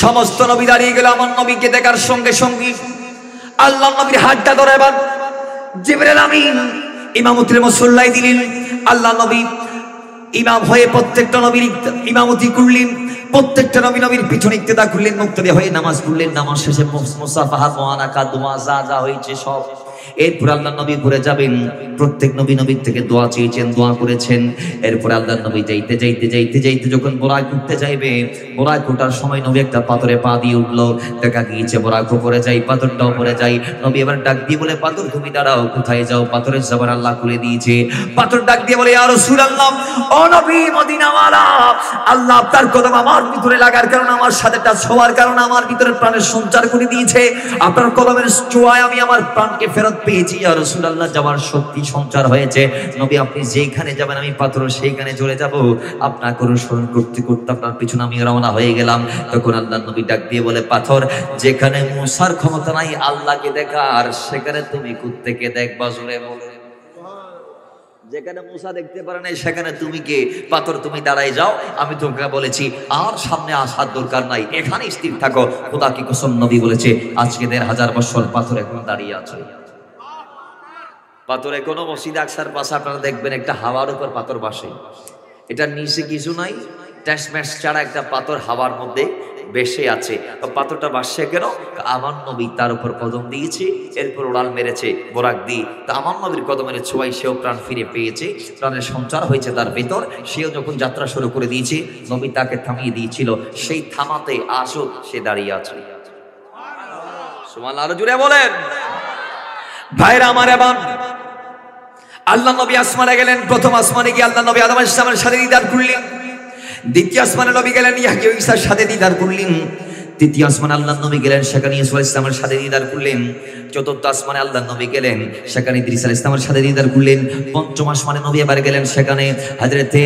সমস্ত নবী দাঁড়িয়ে গেল আমার নবীকে দেখার সঙ্গে সঙ্গে আল্লাহ নবীর হাতটা ধরে এবার জিবরাইল আমিন ইমামতির মুসল্লাই দিলেন। আল্লাহ নবী ইমাম হয়ে প্রত্যেকটা নবীর ইমামতি করলেন, প্রত্যেকটা নবীর পিছনে ইক্তেদা করলেন, মুক্তদি হয়ে নামাজ পড়লেন। নামাজ শেষে মুসাফাহা মুআনাকা দোয়া যা হয়েছে সব। এরপর আল্লাহ নবী ঘুরে যাবেন, প্রত্যেক নবীর থেকে দোয়া চেয়েছেন, দোয়া করেছেন। এরপর আল্লাহ নবী যাইতে যখন বোরাক উঠতে যাইবে, বোরাক ওঠার সময় নবী একটা পাথরে পা দিয়ে উঠলো, দেখা গিয়েছে বোরাক পড়ে যায়, পাথরটাও পড়ে যায়। নবী এবার ডাক দিয়ে বলে, পাথর তুমি দাঁড়াও, কোথায় যাও? পাথরের জবান আল্লাহ খুলে দিয়েছে। পাথর ডাক দিয়ে বলে, ইয়া রাসূলুল্লাহ, ও নবী মদিনাওয়ালা, আল্লাহ আপনার কদম আমার ভিতরে লাগার কারণে, আমার সাথে টাচ হওয়ার কারণে আমার ভিতরে প্রাণের সঞ্চার করে দিয়েছে। আপনার কদমের ছোঁয়ায় আমি আমার প্রাণকে ফেরত পেয়েছি ইয়া রাসূলুল্লাহ, যাওয়ার শক্তি সঞ্চার হয়েছে। নবী আপনি যেখানে যাবেন আমি পাথর সেইখানে চলে যাব। আপনার অনুসরণ করতে করতে আপনার পিছনে আমি রওনা হয়ে গেলাম। তখন আল্লাহ নবী ডাক দিয়ে বলে, পাথর যেখানে মুসার ক্ষমতা নাই আল্লাহকে দেখার, সেখানে তুমি কোত্থেকে দেখবা? জোরে বলে। যেখানে মুসা দেখতে পারে নাই সেখানে তুমি কে? পাথর তুমি দাঁড়াই যাও, আমি তোমাকে বলেছি আর সামনে আসার দরকার নাই, এখানে স্থির থাকো। খোদা কি কসম, নবী বলেছে আজকে ১৫০০ বছর পাথর এখন দাঁড়িয়ে আছে। পাথর এখনো মসজিদ আকসার পাশে আপনারা দেখবেন একটা হাওয়ার উপর পাথর বাসে, এটার নিচে কিছু নাই, ট্যাসম্যাস ছাড়া একটা পাথর হাওয়ার মধ্যে বেশে আছে। পাথরটা বাসছে কেন? আমার নবী তার উপর কদম দিয়েছে, এরপর ওড়াল মেরেছে বোরাক দিয়ে। তা আমার নবীর কদমের ছোঁয়ায় সেও প্রাণ ফিরে পেয়েছে, প্রাণের সঞ্চার হয়েছে তার ভেতর। সেও যখন যাত্রা শুরু করে দিয়েছে, নবী তাকে থামিয়ে দিয়েছিল, সেই থামাতে আজও সে দাঁড়িয়ে আছে। সুবহানাল্লাহ, আরো জোরে বলেন। ভাইরা আমার, এবার আল্লাহ নবী আসমানে গেলেন। প্রথম আসমানে গিয়ে আল্লাহ নবী আদম আলাইহিস সালামের সাথে দিদার করলেন। দ্বিতীয় আসমানে নবী গেলেন ইয়াহইয়া ঈসার সাথে দিদার করলেন। তৃতীয় আসমানে আল্লাহ নবী গেলেন, সেখানে ঈসা আলাইহিস সালামের সাথে দিদার করলেন। চতুর্থ আসমানে আল্লাহ নবী গেলেন, সেখানে ইদ্রিস আলাইহিস সালামের সাথে দিদার করলেন। পঞ্চম আসমানে নবী এবার গেলেন, সেখানে হযরতে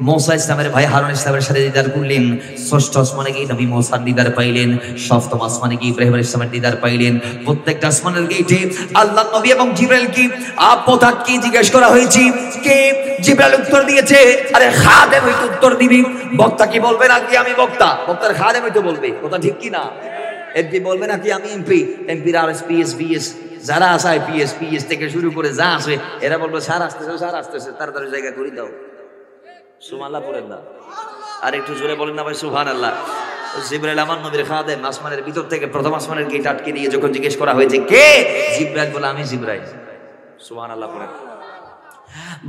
মুসা ইসলামের ভাই হারুন ইসলামের সাথে দিদার করলেন। ষষ্ঠ আসমানে গিয়ে নবী মুসার দিদার পাইলেন। সপ্তম আসমানে গিয়ে ইব্রাহিম আলাইহিস সালামের দিদার পাইলেন। প্রত্যেকটা আসমানের গেটে আল্লাহ নবী এবং জিবরাইল কি আপদাত কি জিজ্ঞেস করা হয়েছে, কে? জিবরাইল উত্তর দিয়েছে, আরে খাদেম ওই উত্তর দিবি। বক্তা কি বলবে না কি আমি বক্তা? বক্তার খাদেমই তো বলবে, কথা ঠিক কি না? এমপি বলবে না কি আমি এমপি? এমপির আর পিএস বিএস যারা আছে, পিএস থেকে শুরু করে যা আছে, এরা বলবে স্যার আসতেছে তাড়াতাড়ি জায়গা করে দাও। সুবহানাল্লাহ পড়েন না, আর একটু জোরে বলেন না ভাই সুবহানাল্লাহ। জিবরাইল আমার নবীর খাদেম, আসমানের ভিতর থেকে প্রথম আসমানের গেট আটকে দিয়ে যখন জিজ্ঞেস করা হয়েছে কে, জিবরাইল বলে আমি জিবরাইল। সুবহানাল্লাহ পড়েন।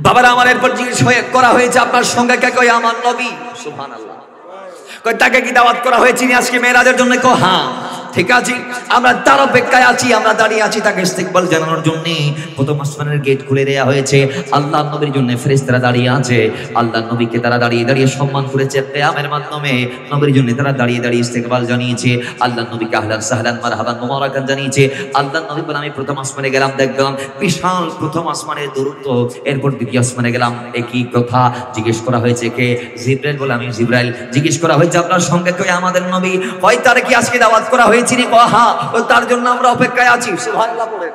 বাবারা আমার, এরপর জিজ্ঞেস করা হয়েছে আপনার সঙ্গে কে? কয় আমার নবী। সুবহানাল্লাহ। কয় তাকে কি দাওয়াত করা হয়েছে আজকে মেরাজের জন্য? কয় হ্যাঁ। ঠিক আছে, আমরা তার অপেক্ষায় আছি, আমরা দাঁড়িয়ে আছি তাকে ইস্তেকবাল জানানোর জন্য। প্রথম আসমানের গেট খুলে দেওয়া হয়েছে, আল্লাহ নবীর জন্য ফেরেশতারা দাঁড়িয়ে আছে। আল্লাহ নবীকে তারা দাঁড়িয়ে দাঁড়িয়ে সম্মান করেছে কিয়ামের মাধ্যমে। নবীর জন্য তারা দাঁড়িয়ে দাঁড়িয়ে ইস্তেকবাল জানিয়েছে, আল্লাহ নবীকে আহলান সাহলান মারহাবান মুবারাকান জানিয়েছে। আল্লাহ নবী বলে আমি প্রথম আসমানে গেলাম, দেখলাম বিশাল প্রথম আসমানের দূরত্ব। এরপর দ্বিতীয় আসমানে গেলাম, একই কথা জিজ্ঞেস করা হয়েছে কে? জিবরাইল বলে আমি জিবরাইল। জিজ্ঞেস করা হয়েছে আপনার সঙ্গে কে? আমাদের নবী। হয় তার কি আজকে দাওয়াত করা হয়েছে? তার জন্য আমরা অপেক্ষায় আছি। সুবহানাল্লাহ পড়েন,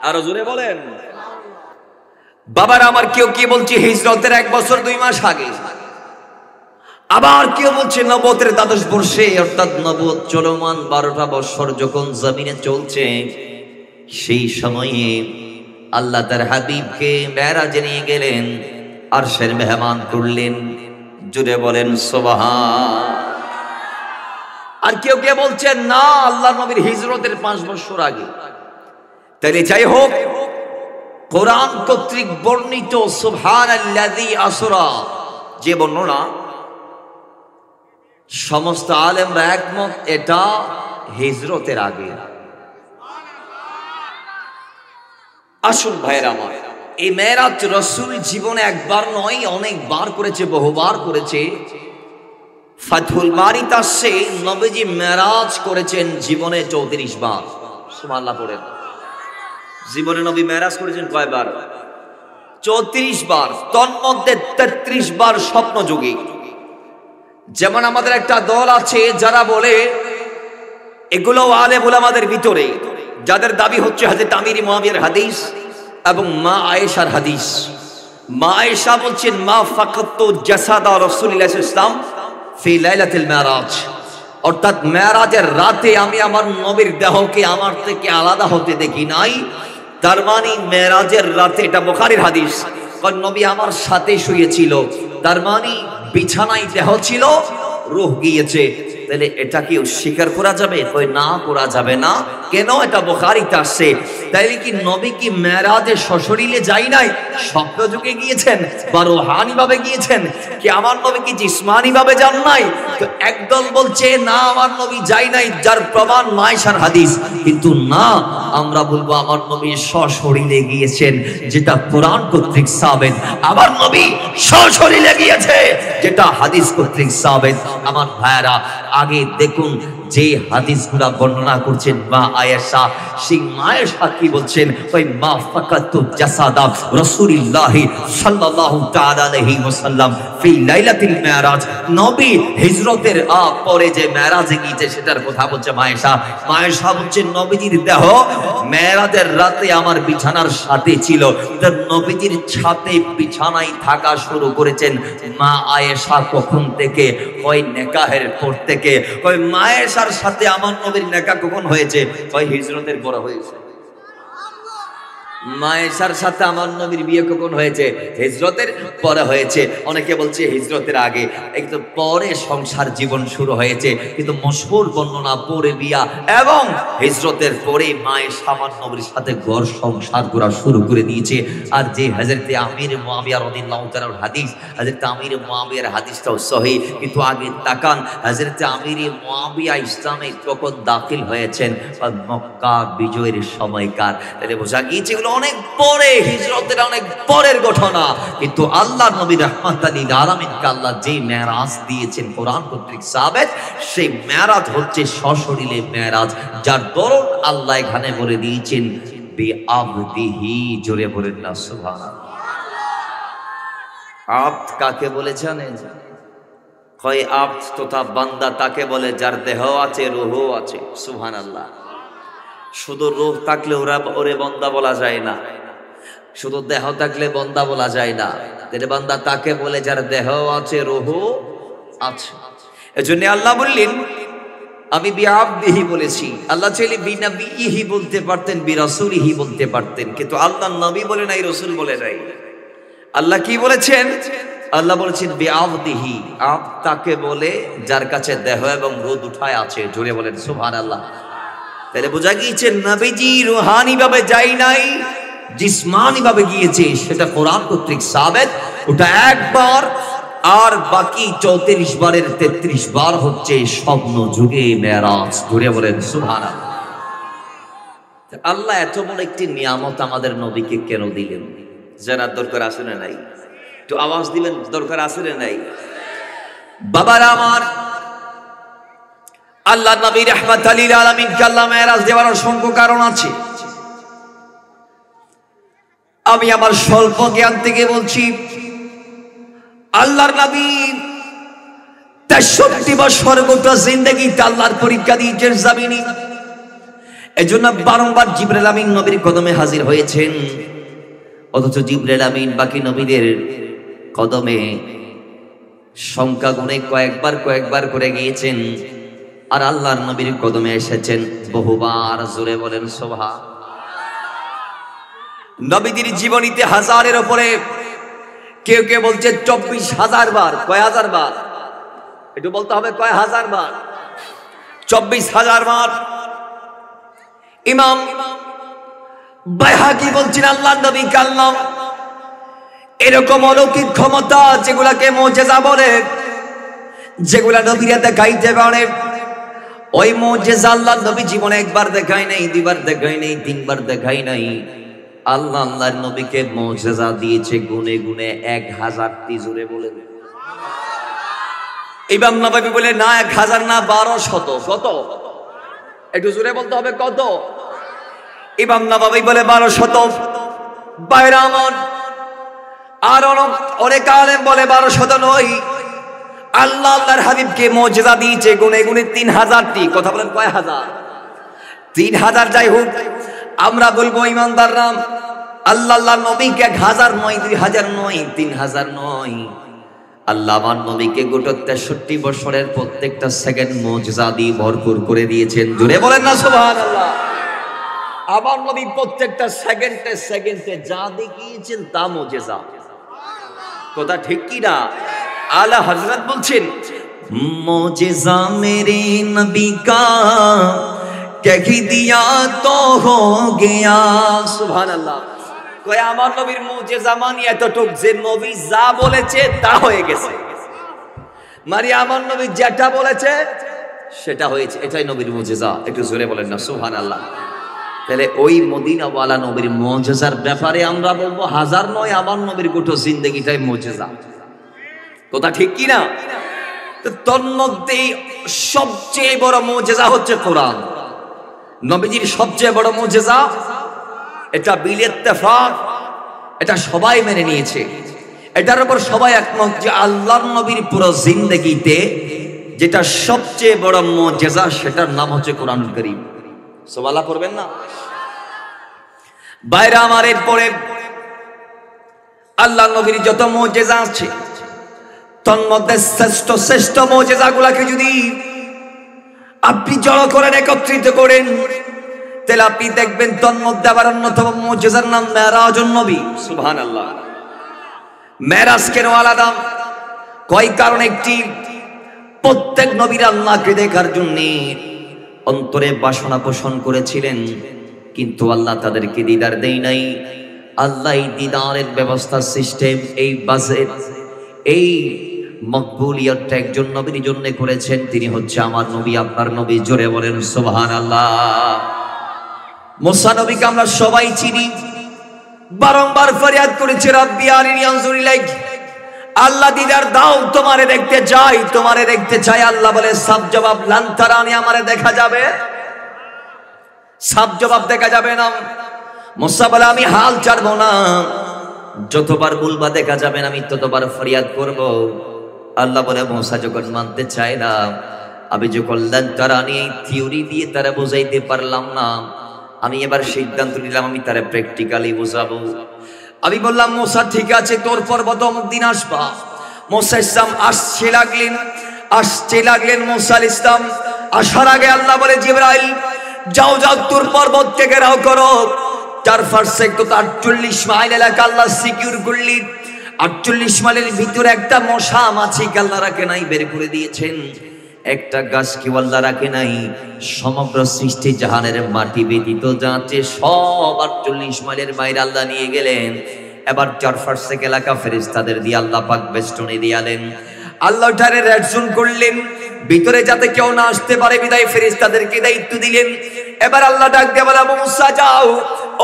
আরো জোরে বলেন। বাবার আমার, কেউ কি বলছে হিজরতের 1 বছর 2 মাস আগে, আবার কেউ বলছে নবুয়তের 12 বর্ষে, অর্থাৎ নবুয়ত চলমান 12টা বছর যখন জমিনে চলছে, সেই সময়ে আল্লাহ তার হাবিবকে মেরাজে নিয়ে গেলেন, আরশের মেহমান করলেন। জোরে বলেন সুবহান। আর কেউ কে বলছেন না, আল্লাহ নবীর হিজরতের 5 বছর আগে। তাহলে যাই হোক, কোরআন কর্তৃক বর্ণিত সুবহানাল্লাযী আসরা যে বর্ণনা, সমস্ত আলেমরা একমত এটা হিজরতের আগে। আসুন ভাইরা আমার, এই মেরাজ রাসূল জীবনে একবার নয় অনেকবার করেছে, বহুবার করেছে। ফাথুল বারীতে আসছে নবীজি মেরাজ করেছেন জীবনে 34 বার। সুবহানাল্লাহ পড়েন। জীবনে নবী মেরাজ করেছেন কয়বার? 34 বার। তন্মধ্যে 33 বার স্বপ্নযোগী। যেমন আমাদের একটা দল আছে যারা বলে, এগুলো আলেম উলামাদের ভিতরে যাদের দাবি হচ্ছে হযরত আমির মুয়াবিয়ার হাদিস এবং মা আয়েশার হাদিস। মা আয়েশা বলছেন মা ফাকাতু জাসাদা রাসূলুল্লাহ সাল্লাল্লাহু আলাইহি ওয়াসাল্লাম ফি লাইলাতুল মেরাজ। অর্থাৎ মেরাজের রাতে আমি আমার নবীর দেহকে আমার থেকে আলাদা হতে দেখি নাই। তার মানে মেরাজের রাতে, এটা বুখারীর হাদিস, নবী আমার সাথে শুয়েছিল, তার মানে বিছানায় দেহ ছিল, রূহ গিয়েছে। তাহলে এটা কি অস্বীকার করা যাবে? কই না, করা যাবে না। কেন? এটা বুখারীতে আসছে। তাইলে কি নবী কি মেরাজে সশরীরে যাই নাই, স্বপ্ন যুগে গিয়েছেন বা রূহানি ভাবে গিয়েছেন? কি আমার নবী কি জিসমানি ভাবে যান নাই? তো একদল বলছে না, আমার নবী যাই নাই, যার প্রমাণ মায়েশার হাদিস। কিন্তু না, আমরা বলবো আমার নবী সশরীরে গিয়েছেন, যেটা কোরআন কর্তৃক সাবেত। আমার নবী সশরীরে গিয়েছে, যেটা হাদিস কর্তৃক সাবেত। আমার ভাইরা, আগে দেখুন যে হাদিসগুলা বর্ণনা করছেন মা আয়েশা, সেই মা আয়েশা কি বলছেন? ওই মা ফাকাতু জাসাদা রাসূলুল্লাহ সাল্লাল্লাহু তাআলা আলাইহি ওয়াসাল্লাম ফি লাইলাতিল মিরাজ। নবী হিজরতের পরে যে মেরাজে গিয়েছে সেটার কথা বলছে মা আয়েশা। মা আয়েশা বলছেন নবীজির দেহ মেরাজের রাতে আমার বিছানার সাথে ছিল। তার নবীজির সাথে বিছানায় থাকা শুরু করেছেন মা আয়েশা কখন থেকে? ওই নিকাহের পর থেকে। ওই মা আয়েশার সাথে আমার নবীর নিকাহ কখন হয়েছে? ওই হিজরতের পরে হয়েছে। মা আয়েশার সাথে আমার নবীর বিয়ে কখন হয়েছে? হিজরতের পরে হয়েছে। অনেকে বলছে হিজরতের আগে, একটু পরে সংসার জীবন শুরু হয়েছে, কিন্তু মশহুর বর্ণনা পরে বিয়া এবং হিজরতের পরে মা আয়েশা আমার নবীর সাথে ঘর সংসার করা শুরু করে দিয়েছে। আর যে হযরতে আমির মুয়াবিয়া রাদিয়াল্লাহু তাআলার হাদিস, হযরতে আমির মুয়াবিয়ার হাদিসটাও সহিহ। কিন্তু আগে তাকান, হযরতে আমির মুয়াবিয়া ইসলামে কখন দাখিল হয়েছেন? মক্কা বিজয়ের সময়কার। তাহলে বোঝা গিয়েছে এগুলো অনেক পরে, হিজরতের অনেক পরের ঘটনা। কিন্তু আল্লাহ নবী রাহমাতাল লিল আলামিনকে আল্লাহ যে মেরাজ দিয়েছেন কোরআন কর্তৃক সাবেত, সেই মেরাজ হচ্ছে সশরীরে মেরাজ, যার দরুন আল্লাহ এখানে বলে দিয়েছেন বিআবদিহি। জোরে বলেন না সুবহানাল্লাহ। আব্দ কাকে বলে জানেন? কয় আব্দ তথা বান্দা তাকে বলে যার দেহ আছে, রূহ আছে। সুবহানাল্লাহ। শুধু রূহ থাকলে ওরে বান্দা বলা যায় না, শুধু দেহ থাকলে বান্দা বলা যায় না। তাহলে বান্দা তাকে বলে যার দেহ আছে, রূহ আছে। এজন্য আল্লাহ বললেন আমি বিআবদিহি বলেছি। আল্লাহ চাইলে বিনাবিহি বলতে পারতেন, বিরাসূলিহি বলতে পারতেন, কিন্তু আল্লাহ নবী বলে নাই, রাসূল বলে নাই। আল্লাহ কি বলেছেন? আল্লাহ বলেছেন বিআবদিহি। আব তাকে বলে যার কাছে দেহ এবং রূহ দুটাই আছে। জোরে বলেন সুবহানাল্লাহ। তাহলে বোঝা গিয়েছে নবীজি রুহানি ভাবে যাই নাই, জিসমানি ভাবে গিয়েছে, সেটা কোরআন কর্তৃক সাবেত। ওটা একবার, আর বাকি 34 বারের 33 বার হচ্ছে স্বপ্ন যুগে মেরাজ। জুড়ে বলেন সুবহানাল্লাহ। আল্লাহ এত বড় একটি নিয়ামত আমাদের নবীকে কেন দিলেন? জানার দরকার আছে না নাই? একটু আওয়াজ দিবেন, দরকার আছে না নাই? বাবারা আমার, আল্লাহ নবী রাহমাতাল লিল আলামিনকে আল্লাহ মেরাজ দেওয়ার অসংখ্য কারণ আছে। আমি আমার স্বল্প জ্ঞান থেকে বলছি, আল্লাহর নবী 63 বছর গোটা জিন্দেগিতে আল্লাহর পরীক্ষা দিয়েছেন জামিনী। এজন্য বারংবার জিবরাইল আমিন নবীর কদমে হাজির হয়েছেন, অথচ জিবরাইল আমিন বাকি নবীদের কদমে সংখ্যা গুণে কয়েকবার করে গিয়েছেন, আর আল্লাহর নবীর কদমে এসেছেন বহুবার। জোরে বলেন সুবহান। নবীদের জীবনীতে হাজারের উপরে, কেউ কেউ বলছে 24,000 বার। কয় হাজার বার? একটু বলতে হবে, কয় হাজার বার? 24,000 বার। ইমাম বাইহাকি বলছেন আল্লাহর নবী কাল্লাম এরকম অলৌকিক ক্ষমতা, যেগুলাকে মুজিজা বলে, যেগুলা নবীরা দেখাইতে পারে, ওই মুজিজা আল্লাহর নবী জীবনে একবার দেখায় নাই, দুইবার দেখায় নাই, তিনবার দেখায় নাই। আল্লাহ আল্লাহর নবীকে মুজিজা দিয়েছে গুনে গুনে 1000টি। জোরে বলেন। ইমাম নববী বলে না 1000 না 1200। কত? একটু জোরে বলতে হবে, কত? ইমাম নববী বলে 1200। বাইরে আমার, আর অনেক আলেম বলে 1200 নয়। আল্লাহ আল্লাহর হাবিবকে মুজিজা দিয়েছে গুনে গুনে 3000টি। কথা বলেন, কয় হাজার? 3000। যাই হোক, আমরা বলবো ইমানদাররা, আল্লাহ আল্লাহর নবীকে 1000 নয়, 2000 নয়, 3000 নয়, আল্লাহ আমার নবীকে গোটা 63 বছরের প্রত্যেকটা সেকেন্ড মুজিজা দিয়ে ভরপুর করে দিয়েছেন। জোরে বলেন না সুবহানাল্লাহ। আমার নবী প্রত্যেকটা সেকেন্ডে সেকেন্ডে যা দেখিয়েছেন তা মুজিজা। কথা ঠিক কি না? আলা হযরত বলছেন মুজিজা মেরে নবী কা কহ দিয়া তো হো গয়া। সুবহানাল্লাহ। কয় আমার নবীর মুজিজা মানে এতটুক যে নবী যা বলেছে তা হয়ে গেছে, মানে আমার নবী যেটা বলেছে সেটা হয়েছে, এটাই নবীর মুজিজা। একটু জোরে বলেন না সুবহানাল্লাহ। তাহলে ওই মদিনাওয়ালা নবীর মুজিজার ব্যাপারে আমরা বলবো হাজার নয়, আমার নবীর গোটা জিন্দেগিটাই মুজিজা। কথা ঠিক কি না? তো তন্মধ্যে সবচেয়ে বড় মুজিজা হচ্ছে কোরআন। নবীজির সবচেয়ে বড় মুজিজা, এটা বিল ইত্তেফাক, এটা সবাই মেনে নিয়েছে, এটার উপর সবাই একমত যে আল্লাহর নবীর পুরো জিন্দেগিতে যেটা সবচেয়ে বড় মুজিজা সেটার নাম হচ্ছে কোরআনুল কারীম। সুবহানাল্লাহ পড়বেন না? বাইরে আমার এরপরে আল্লাহর নবীর যত মুজিজা আছে তন্মধ্যে শ্রেষ্ঠ মুজিজাগুলোকে যদি আপনি জড়ো করেন, একত্রিত করেন, তাহলে আপনি দেখবেন তন্মধ্যে আবার অন্যতম মুজিজার নাম মেরাজুন নবী। সুবহানাল্লাহ। মেরাজ কেন আলাদা? কয় কারণ? একটি, প্রত্যেক নবীর আল্লাহকে দেখার জন্য অন্তরে বাসনা পোষণ করেছিলেন, কিন্তু আল্লাহ তাদেরকে দিদার দেই নাই। আল্লাহ এই দিদারের ব্যবস্থা, সিস্টেম, এই বাজেট, এই মকবুলিয়তটা একজন নবীর জন্য করেছেন, তিনি হচ্ছে আমার নবী, আপনার নবী। জোরে বলেন সুবহানাল্লাহ। মুসা নবীকে আমরা সবাই চিনি, বারংবার ফরিয়াদ করেছে রাব্বি আরিনি আনজুর ইলাইক, আল্লাহ দিদার দাও, তোমারে দেখতে চাই, তোমারে দেখতে চাই। আল্লাহ বলে সাব জবাব, লান তারানি, আমারে দেখা যাবে, সাব জবাব দেখা যাবে না। মুসা বলে আমি হাল ছাড়বো না, যতবার বলবা দেখা যাবে না আমি ততবার ফরিয়াদ করব। আল্লাহ বলে মুসা যখন মানতে চায় না, আমি যখন লান তারানি থিওরি দিয়ে তারা বোঝাইতে পারলাম না, আমি এবার সিদ্ধান্ত নিলাম আমি তারা প্র্যাকটিক্যালি বোঝাবো। আমি বললাম মুসা ঠিক আছে, তোর পর্বত অমুক দিন আসবা। মুসা ইসলাম আসতে লাগলেন। মুসা ইসলাম আসার আগে আল্লাহ বলে জিবরাইল যাও যাও তোর পর্বতকে ঘেরাও করো। 48 মাইল এলাকা আল্লাহ সিকিউর করলেন। 48 মাইলের ভিতরে একটা মশা মাছি আল্লাহ রাখে নাই, বের করে দিয়েছেন। একটা গাছ কি আল্লাহ রাখে নাই। সমগ্র সৃষ্টি জাহানের মাটি ব্যতীত যাচ্ছে সব 48 মাইলের বাইরে আল্লাহ নিয়ে গেলেন। এবার 4 এলাকা ফেরেশতাদের দিয়ে আল্লাহ পাক বেষ্টনী দিয়ালেন। আল্লাহ তারে রেড জোন করলেন, ভিতরে যাতে কেউ না আসতে পারে, বিদায় ফেরেশতাদেরকে দায়িত্ব দিলেন। এবার আল্লাহ ডাক দিয়ে বলে মুসা যাও,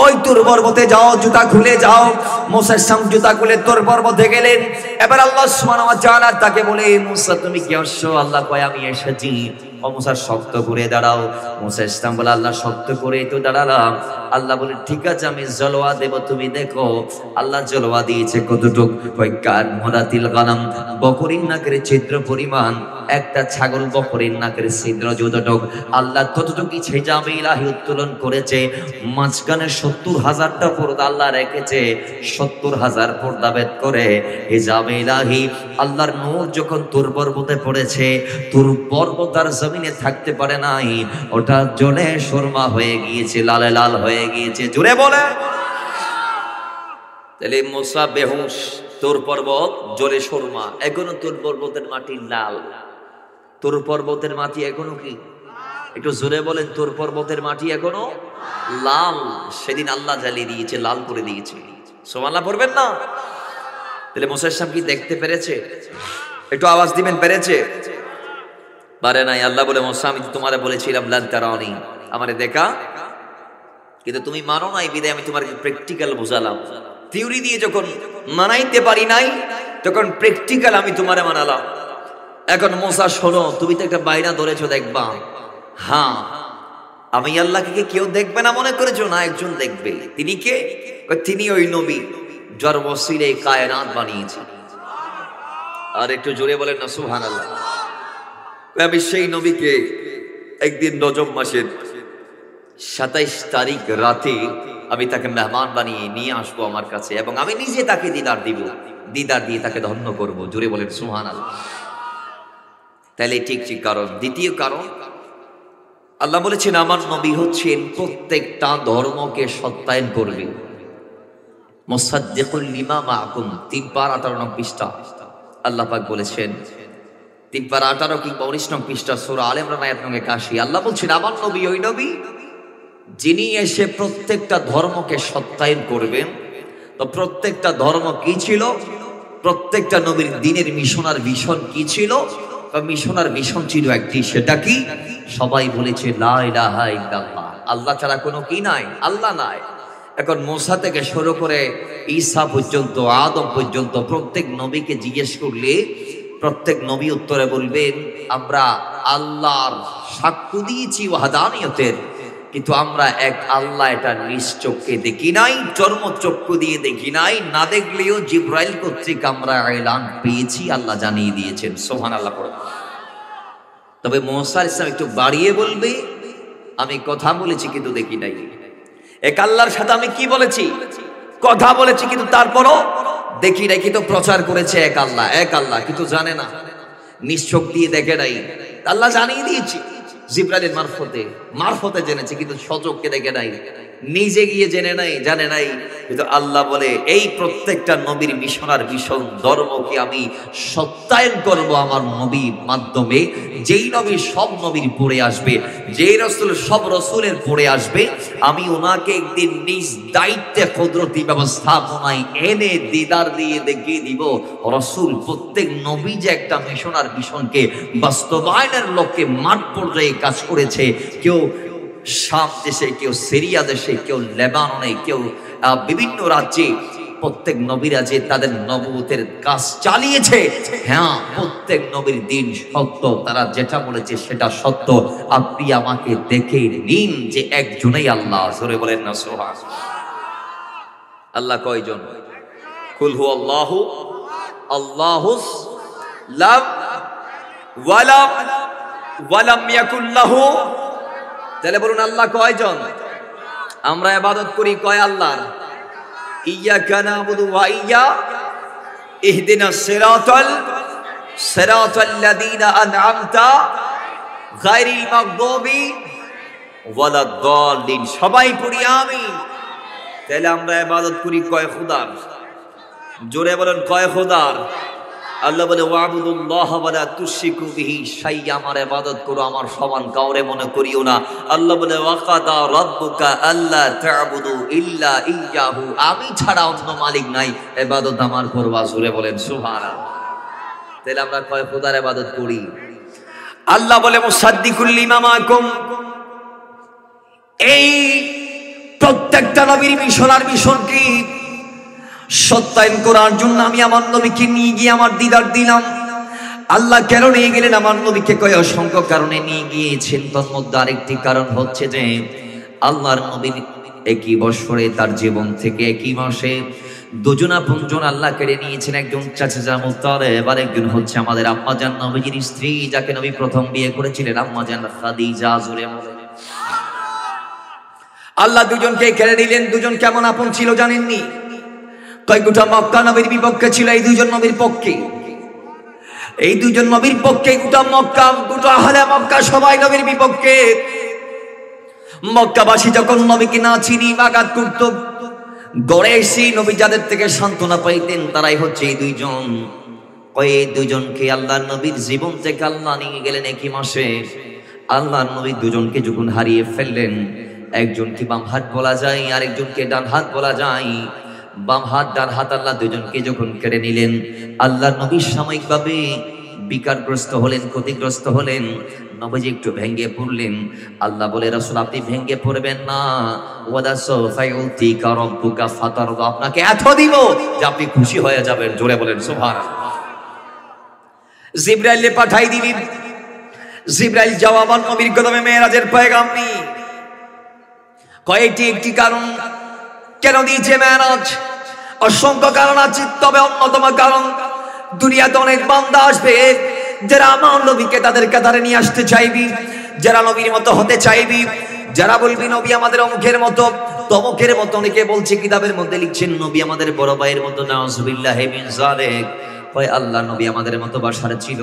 ওই তোর পর্বতে যাও, জুতা খুলে যাও। মুসা ইসলাম জুতা খুলে তোর পর্বতে গেলেন। এবার আল্লাহ সুবহানাহু ওয়া তাআলা তাকে বলে মুসা তুমি কি আসছো? আল্লাহ কয় আমি এসেছি। ও মুসা শক্ত করে দাঁড়াও। মুসা ইসলাম বলে আল্লাহ শক্ত করে তো দাঁড়ালাম। আল্লাহ বলে ঠিক আছে আমি জলওয়া দেব, তুমি দেখো। আল্লাহ জলওয়া দিয়েছে কতটুক? কয় কান মুরাতিল গানাম, বকরির নাকের ছিদ্র পরিমাণ। একটা ছাগল বকরির নাকের ছিদ্র যতটুক, আল্লাহ ততটুকুই ছেজাবে ইলাহি উত্তোলন করেছে। মাঝখানে 70,000টা পর্দা আল্লাহ রেখেছে। 70,000 পর্দা ভেদ করে হিজাবে ইলাহি আল্লাহর নূর যখন তোর পর্বতে পড়েছে, তোর পর্বত আর জমিনে থাকতে পারে নাই, ওটা জ্বলে সুরমা হয়ে গিয়েছে, লালে লাল হয়ে গিয়েছে। জোরে বলে। তাহলে মুসা বেহুশ, তোর পর্বত জ্বলে সুরমা, এখনো তোর পর্বতের মাটি লাল। তোর পর্বতের মাটি এখনো কি? একটু জোরে বলেন, তোর পর্বতের মাটি এখনো লাল। সেদিন আল্লাহ জ্বালিয়ে দিয়েছে, লাল করে দিয়েছে। সুবহানাল্লাহ পড়বেন না? তাহলে মুসা ইসলাম কি দেখতে পেরেছে? একটু আওয়াজ দিবেন, পেরেছে? পারে নাই। আল্লাহ বলে মুসা আমি তোমারে বলেছিলাম লান তারানি, আমারে দেখা, কিন্তু তুমি মানো নাই, বিদায় আমি তোমার প্র্যাকটিক্যাল বোঝালাম। থিওরি দিয়ে যখন মানাইতে পারি নাই, তখন প্র্যাকটিক্যাল আমি তোমারে মানালাম। এখন মুসা শোনো, তুমি তো একটা বাইনা ধরেছো, দেখবা। হ্যাঁ, আমি আল্লাহকে কেউ দেখবে না মনে করেছো? না, একজন দেখবে। তিনি কে? তিনি ওই নবী যার ওসিলায় কায়নাত বানিয়েছে। আর একটু জোরে বলেন না সুবহানাল্লাহ। আমি সেই নবীকে একদিন রজব মাসের 27 তারিখ রাতে আমি তাকে মেহমান বানিয়ে নিয়ে আসবো আমার কাছে, এবং আমি নিজে তাকে দিদার দিব, দিদার দিয়ে তাকে ধন্য করব। জোরে বলেন সুবহানাল্লাহ। তাহলে ঠিক কারণ। দ্বিতীয় কারণ, আল্লাহ বলেছেন আমার নবী হচ্ছেন প্রত্যেকটা ধর্মকে সত্যায়ন করবে। মুসাদ্দিকুল লিমা মাআকুম 3 পারা 18 নং পৃষ্ঠা আল্লাহ পাক বলেছেন, 3 পারা 18 কিংবা 19 নং পৃষ্ঠা সূরা আলে ইমরান আয়াত নং 81। আল্লাহ বলছেন আমার নবী ওই নবী যিনি এসে প্রত্যেকটা ধর্মকে সত্যায়ন করবেন। তো প্রত্যেকটা ধর্ম কি ছিল? প্রত্যেকটা নবীর দিনের মিশনার ভিশন কি ছিল? মিশনার ভিশন ছিল একটি, সেটা কি? সবাই বলেছে লা ইলাহা ইল্লাল্লাহ, আল্লাহ ছাড়া কোনো কি নাই, আল্লাহ নাই। এখন মুসা থেকে শুরু করে ঈসা পর্যন্ত, আদম পর্যন্ত প্রত্যেক নবীকে জিজ্ঞেস করলে প্রত্যেক নবী উত্তরে বলবেন আমরা আল্লাহর সাক্ষ্য দিয়েছি ওয়াহদানিয়তের, কিন্তু আমরা এক আল্লাহ এটা নিজ চক্ষে দেখি নাই, চর্মচক্ষু দিয়ে দেখি নাই, না দেখলেও জিবরাইল কর্তৃক আমরা এলান পেয়েছি, আল্লাহ জানিয়ে দিয়েছেন। সুবহানাল্লাহ। তবে মুসা আলাইহিস সালাম একটু বাড়িয়ে বলবে আমি কথা বলেছি কিন্তু দেখি নাই। এক আল্লাহর সাথে আমি কি বলেছি? কথা বলেছি, কিন্তু তারপরও দেখি নাই, কিন্তু প্রচার করেছে এক আল্লাহ, এক আল্লাহ, কিন্তু জানে না, নিজ চোখ দিয়ে দেখে নাই। আল্লাহ জানিয়ে দিয়েছি জিবরাইলের মারফতে জেনেছে, কিন্তু সচক্ষে দেখে নাই, নিজে গিয়ে জেনে নাই, জানে নাই। কিন্তু আল্লাহ বলে এই প্রত্যেকটা নবীর মিশনার ভীষণ ধর্মকে আমি সত্যায়ন করব আমার নবীর মাধ্যমে। যেই নবী সব নবীর পরে আসবে, যেই রসুল সব রসুলের পরে আসবে, আমি ওনাকে একদিন নিজ দায়িত্বে কুদরতি ব্যবস্থাপনায় এনে দিদার দিয়ে দেখিয়ে দিব রসুল প্রত্যেক নবী যে একটা মিশনার ভীষণকে বাস্তবায়নের লক্ষ্যে মাঠ পর্যায়ে কাজ করেছে। কেউ শাম দেশে, কেউ সিরিয়া দেশে, কেউ লেবাননে, কেউ বিভিন্ন রাজ্যে প্রত্যেক নবীরা যে তাদের নবুয়তের কাজ চালিয়েছে। হ্যাঁ, প্রত্যেক নবীর দিন সত্য, তারা যেটা বলেছে সেটা সত্য। আপনি আমাকে দেখে নিন যে একজনই আল্লাহ। জোরে বলেন না সুবহানাল্লাহ। আল্লাহ কয়জন? কুল হু আল্লাহু আল্লাহুস লাম ওয়ালাম ইয়াকুল লাহু। তাহলে বলুন আল্লাহ কয়জন? আমরা ইবাদত করি কয় আল্লাহর? ইয়্যাকা না'বুদু ওয়া ইহদিনাস সিরাতাল্লাযীনা আন'আমতা গায়রিল মাগদুবি ওয়ালাদ-দাল্লিন। সবাই পড়ি আমিন। তাহলে আমরা ইবাদত করি কয় খোদার? জোরে বলেন কয় খোদার? আল্লাহ বলে ওয়াবুদুল্লাহ ওয়ালা তুশরিকু বিহি শাইআ, আমার ইবাদত করো, আমার সমান কাউরে মনে করিও না। আল্লাহ বলে ওয়াকাদা রাব্বুকা আল্লা তা'বুদু ইল্লা ইয়্যাহু, আমি ছাড়া অন্য মালিক নাই, ইবাদত আমার করবা। জোরে বলেন সুবহানাল্লাহ। তাহলে আমরা কয় খোদার ইবাদত করি? আল্লাহ বলে মুসাদ্দিকুল লিমা মাআকুম, এই প্রত্যেকটা নবীর মিশনার মিশন কি সত্যায়ন করার জন্য আমি আমার নবীকে নিয়ে গিয়ে আমার দিদার দিলাম। আল্লাহ কেন নিয়ে গেলেন আমার নবীকে? কয় অসংখ্য কারণে নিয়ে গিয়েছেন। তার মধ্যে আরেকটি কারণ হচ্ছে যে আল্লাহর নবীর একই বছরে, তার জীবন থেকে একই মাসে দুজন আপনজন আল্লাহ কেড়ে নিয়েছেন। একজন চাচা মুত্তালিব, আর একজন হচ্ছে আমাদের আম্মাজান নবীজির স্ত্রী, যাকে নবী প্রথম বিয়ে করেছিলেন, আম্মাজান খাদিজা। জোরে বলেন আল্লাহ দুজনকে কেড়ে নিলেন। দুজন কেমন আপন ছিল জানেননি? কয় গোটা মক্কা নবীর বিপক্ষে ছিল, এই দুজন নবীর পক্ষে। এই দুজন নবীর পক্ষে গোটা মক্কা, গোটা আহলে মক্কা সবাই নবীর বিপক্ষে। মক্কাবাসী যখন নবীকে না চিনি আঘাত করত, গড়ে এসে নবী যাদের থেকে সান্ত্বনা পাইতেন তারাই হচ্ছে এই দুইজন। কয় এই দুজনকে আল্লাহর নবীর জীবন থেকে আল্লাহ নিয়ে গেলেন একই মাসে। আল্লাহর নবী দুজনকে যখন হারিয়ে ফেললেন, একজনকে বাম হাত বলা যায়, আরেকজনকে ডান হাত বলা যায়। বাম হাত ডান হাত আল্লাহ দুজনকে যখন কেড়ে নিলেন, আল্লাহ নবী সাময়িকভাবে বিকারগ্রস্ত হলেন, ক্ষতিগ্রস্ত হলেন। নবীজি একটু ভেঙ্গে পড়লেন। আল্লাহ বলে রাসূল আপনি ভেঙ্গে পড়বেন না, ওয়ালা সাওফা ইউতিকা রাব্বুকা ফাতারদা, আপনাকে এত দিব যে আপনি খুশি হয়ে যাবেন। জোরে বলেন সুবহানাল্লাহ। জিবরাইলে পাঠাই দিলেন। জিবরাইল জওয়াবান নবীর কদমে মেরাজের পয়গাম নিয়ে। কয়টি একটি কারণ কেন দিয়েছে মেরাজ? অসংখ্য কারণ আছে, তবে অন্যতম কারণ দুনিয়াতে অনেক বান্দা আসবে যারা আমার নবীকে তাদের কাতারে নিয়ে আসতে চাইবি, যারা নবীর মতো হতে চাইবি, যারা বলবি নবী আমাদের অমুকের মতো তমুকের মতো, অনেকে বলছে কিতাবের মধ্যে লিখছেন নবী আমাদের বড় ভাইয়ের মতো, নাউজুবিল্লাহি মিন যালিক। কয় আল্লাহ নবী আমাদের মতো বাশার ছিল,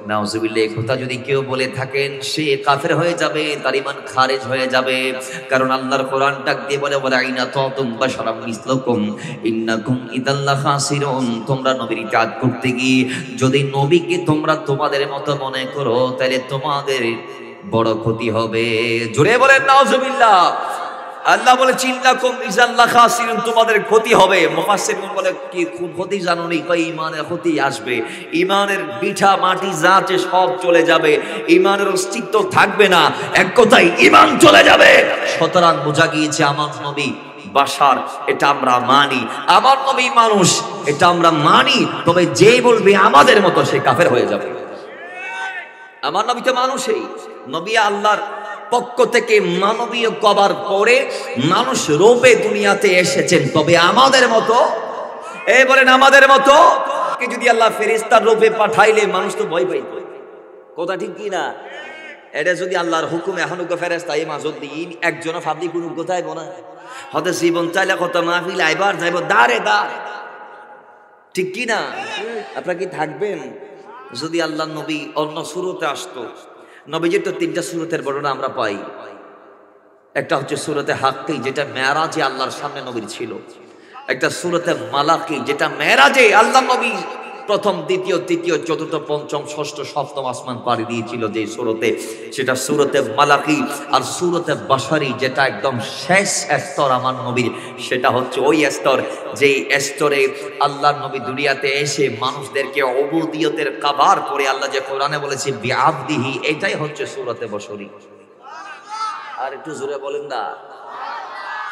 নাউজুবিল্লাহ। এই কথা যদি কেউ বলে থাকেন সে কাফের হয়ে যাবে, তার ঈমান খারিজ হয়ে যাবে। কারণ আল্লাহর কোরআন ডাক দিয়ে বলে বলে আইনা তুম বাশারাম মিসলুকুম ইন্নাকুম ইদাল্লা খাসিরুন। তোমরা নবীর ইতাআত করতে গিয়ে যদি নবীকে তোমরা তোমাদের মতো মনে করো তাহলে তোমাদের বড় ক্ষতি হবে। জোরে বলেন নাউজুবিল্লাহ। আল্লাহ বলে চিল্লাকুম ইজাল্লা খাসিরুন, তোমাদের ক্ষতি হবে। মুফাসসিরুন বলে কি ক্ষতি জানোনি? কই ঈমানের ক্ষতি আসবে, ঈমানের বিঠা মাটি যা আছে সব চলে যাবে, ঈমানের অস্তিত্ব থাকবে না। এক কথায় ঈমান চলে যাবে। সুতরাং বোঝা গিয়েছে আমার নবী বাশার, এটা আমরা মানি। আমার নবী মানুষ, এটা আমরা মানি। তবে যে বলবে আমাদের মতো সে কাফের হয়ে যাবে। আমার নবী তো মানুষই, নবী আল্লাহর পক্ষ থেকে মানবীয় কবার পরে মানুষ রূপে দুনিয়াতে এসেছেন। তবে আমাদের মতো, এই বলেন আমাদের মতো কে যদি আল্লাহ ফেরেশতার রূপে পাঠাইলে মানুষ তো ভয় পাইত। কথা ঠিক কি না? এটা যদি আল্লাহর হুকুমে এখনও ফেরেশতা এই মাঝত দিন একজনও ফাবলি কোনো কোথায় বনা হতে জীবন চাইলে কত মাহফিল আইবার যাইব দাঁড়ে দাঁড়, ঠিক কি না? আপনারা কি থাকবেন? যদি আল্লাহ নবী অন্য সূরতে আসতো, নবীজির তো তিনটা সূরতের বর্ণনা আমরা পাই। একটা হচ্ছে সূরতে হাক্কি, যেটা মেরাজে আল্লাহর সামনে নবীর ছিল। একটা সূরতে মালাকি, যেটা মেরাজে আল্লাহ নবী প্রথম দ্বিতীয় তৃতীয় চতুর্থ পঞ্চম ষষ্ঠ সপ্তম আসমান পাড়ি দিয়েছিল যে সূরতে, সেটা সূরতে মালাকি। আর সূরতে বাশারি, যেটা একদম শেষ স্তর আমার নবীর, সেটা হচ্ছে ওই স্তর যে স্তরে আল্লাহ নবী দুনিয়াতে এসে মানুষদেরকে উবুদিয়তের কাবার করে আল্লাহ যে কোরআনে বলেছে বিআবদিহি, এটাই হচ্ছে সূরতে বাশারি। আর একটু জোরে বলেন না।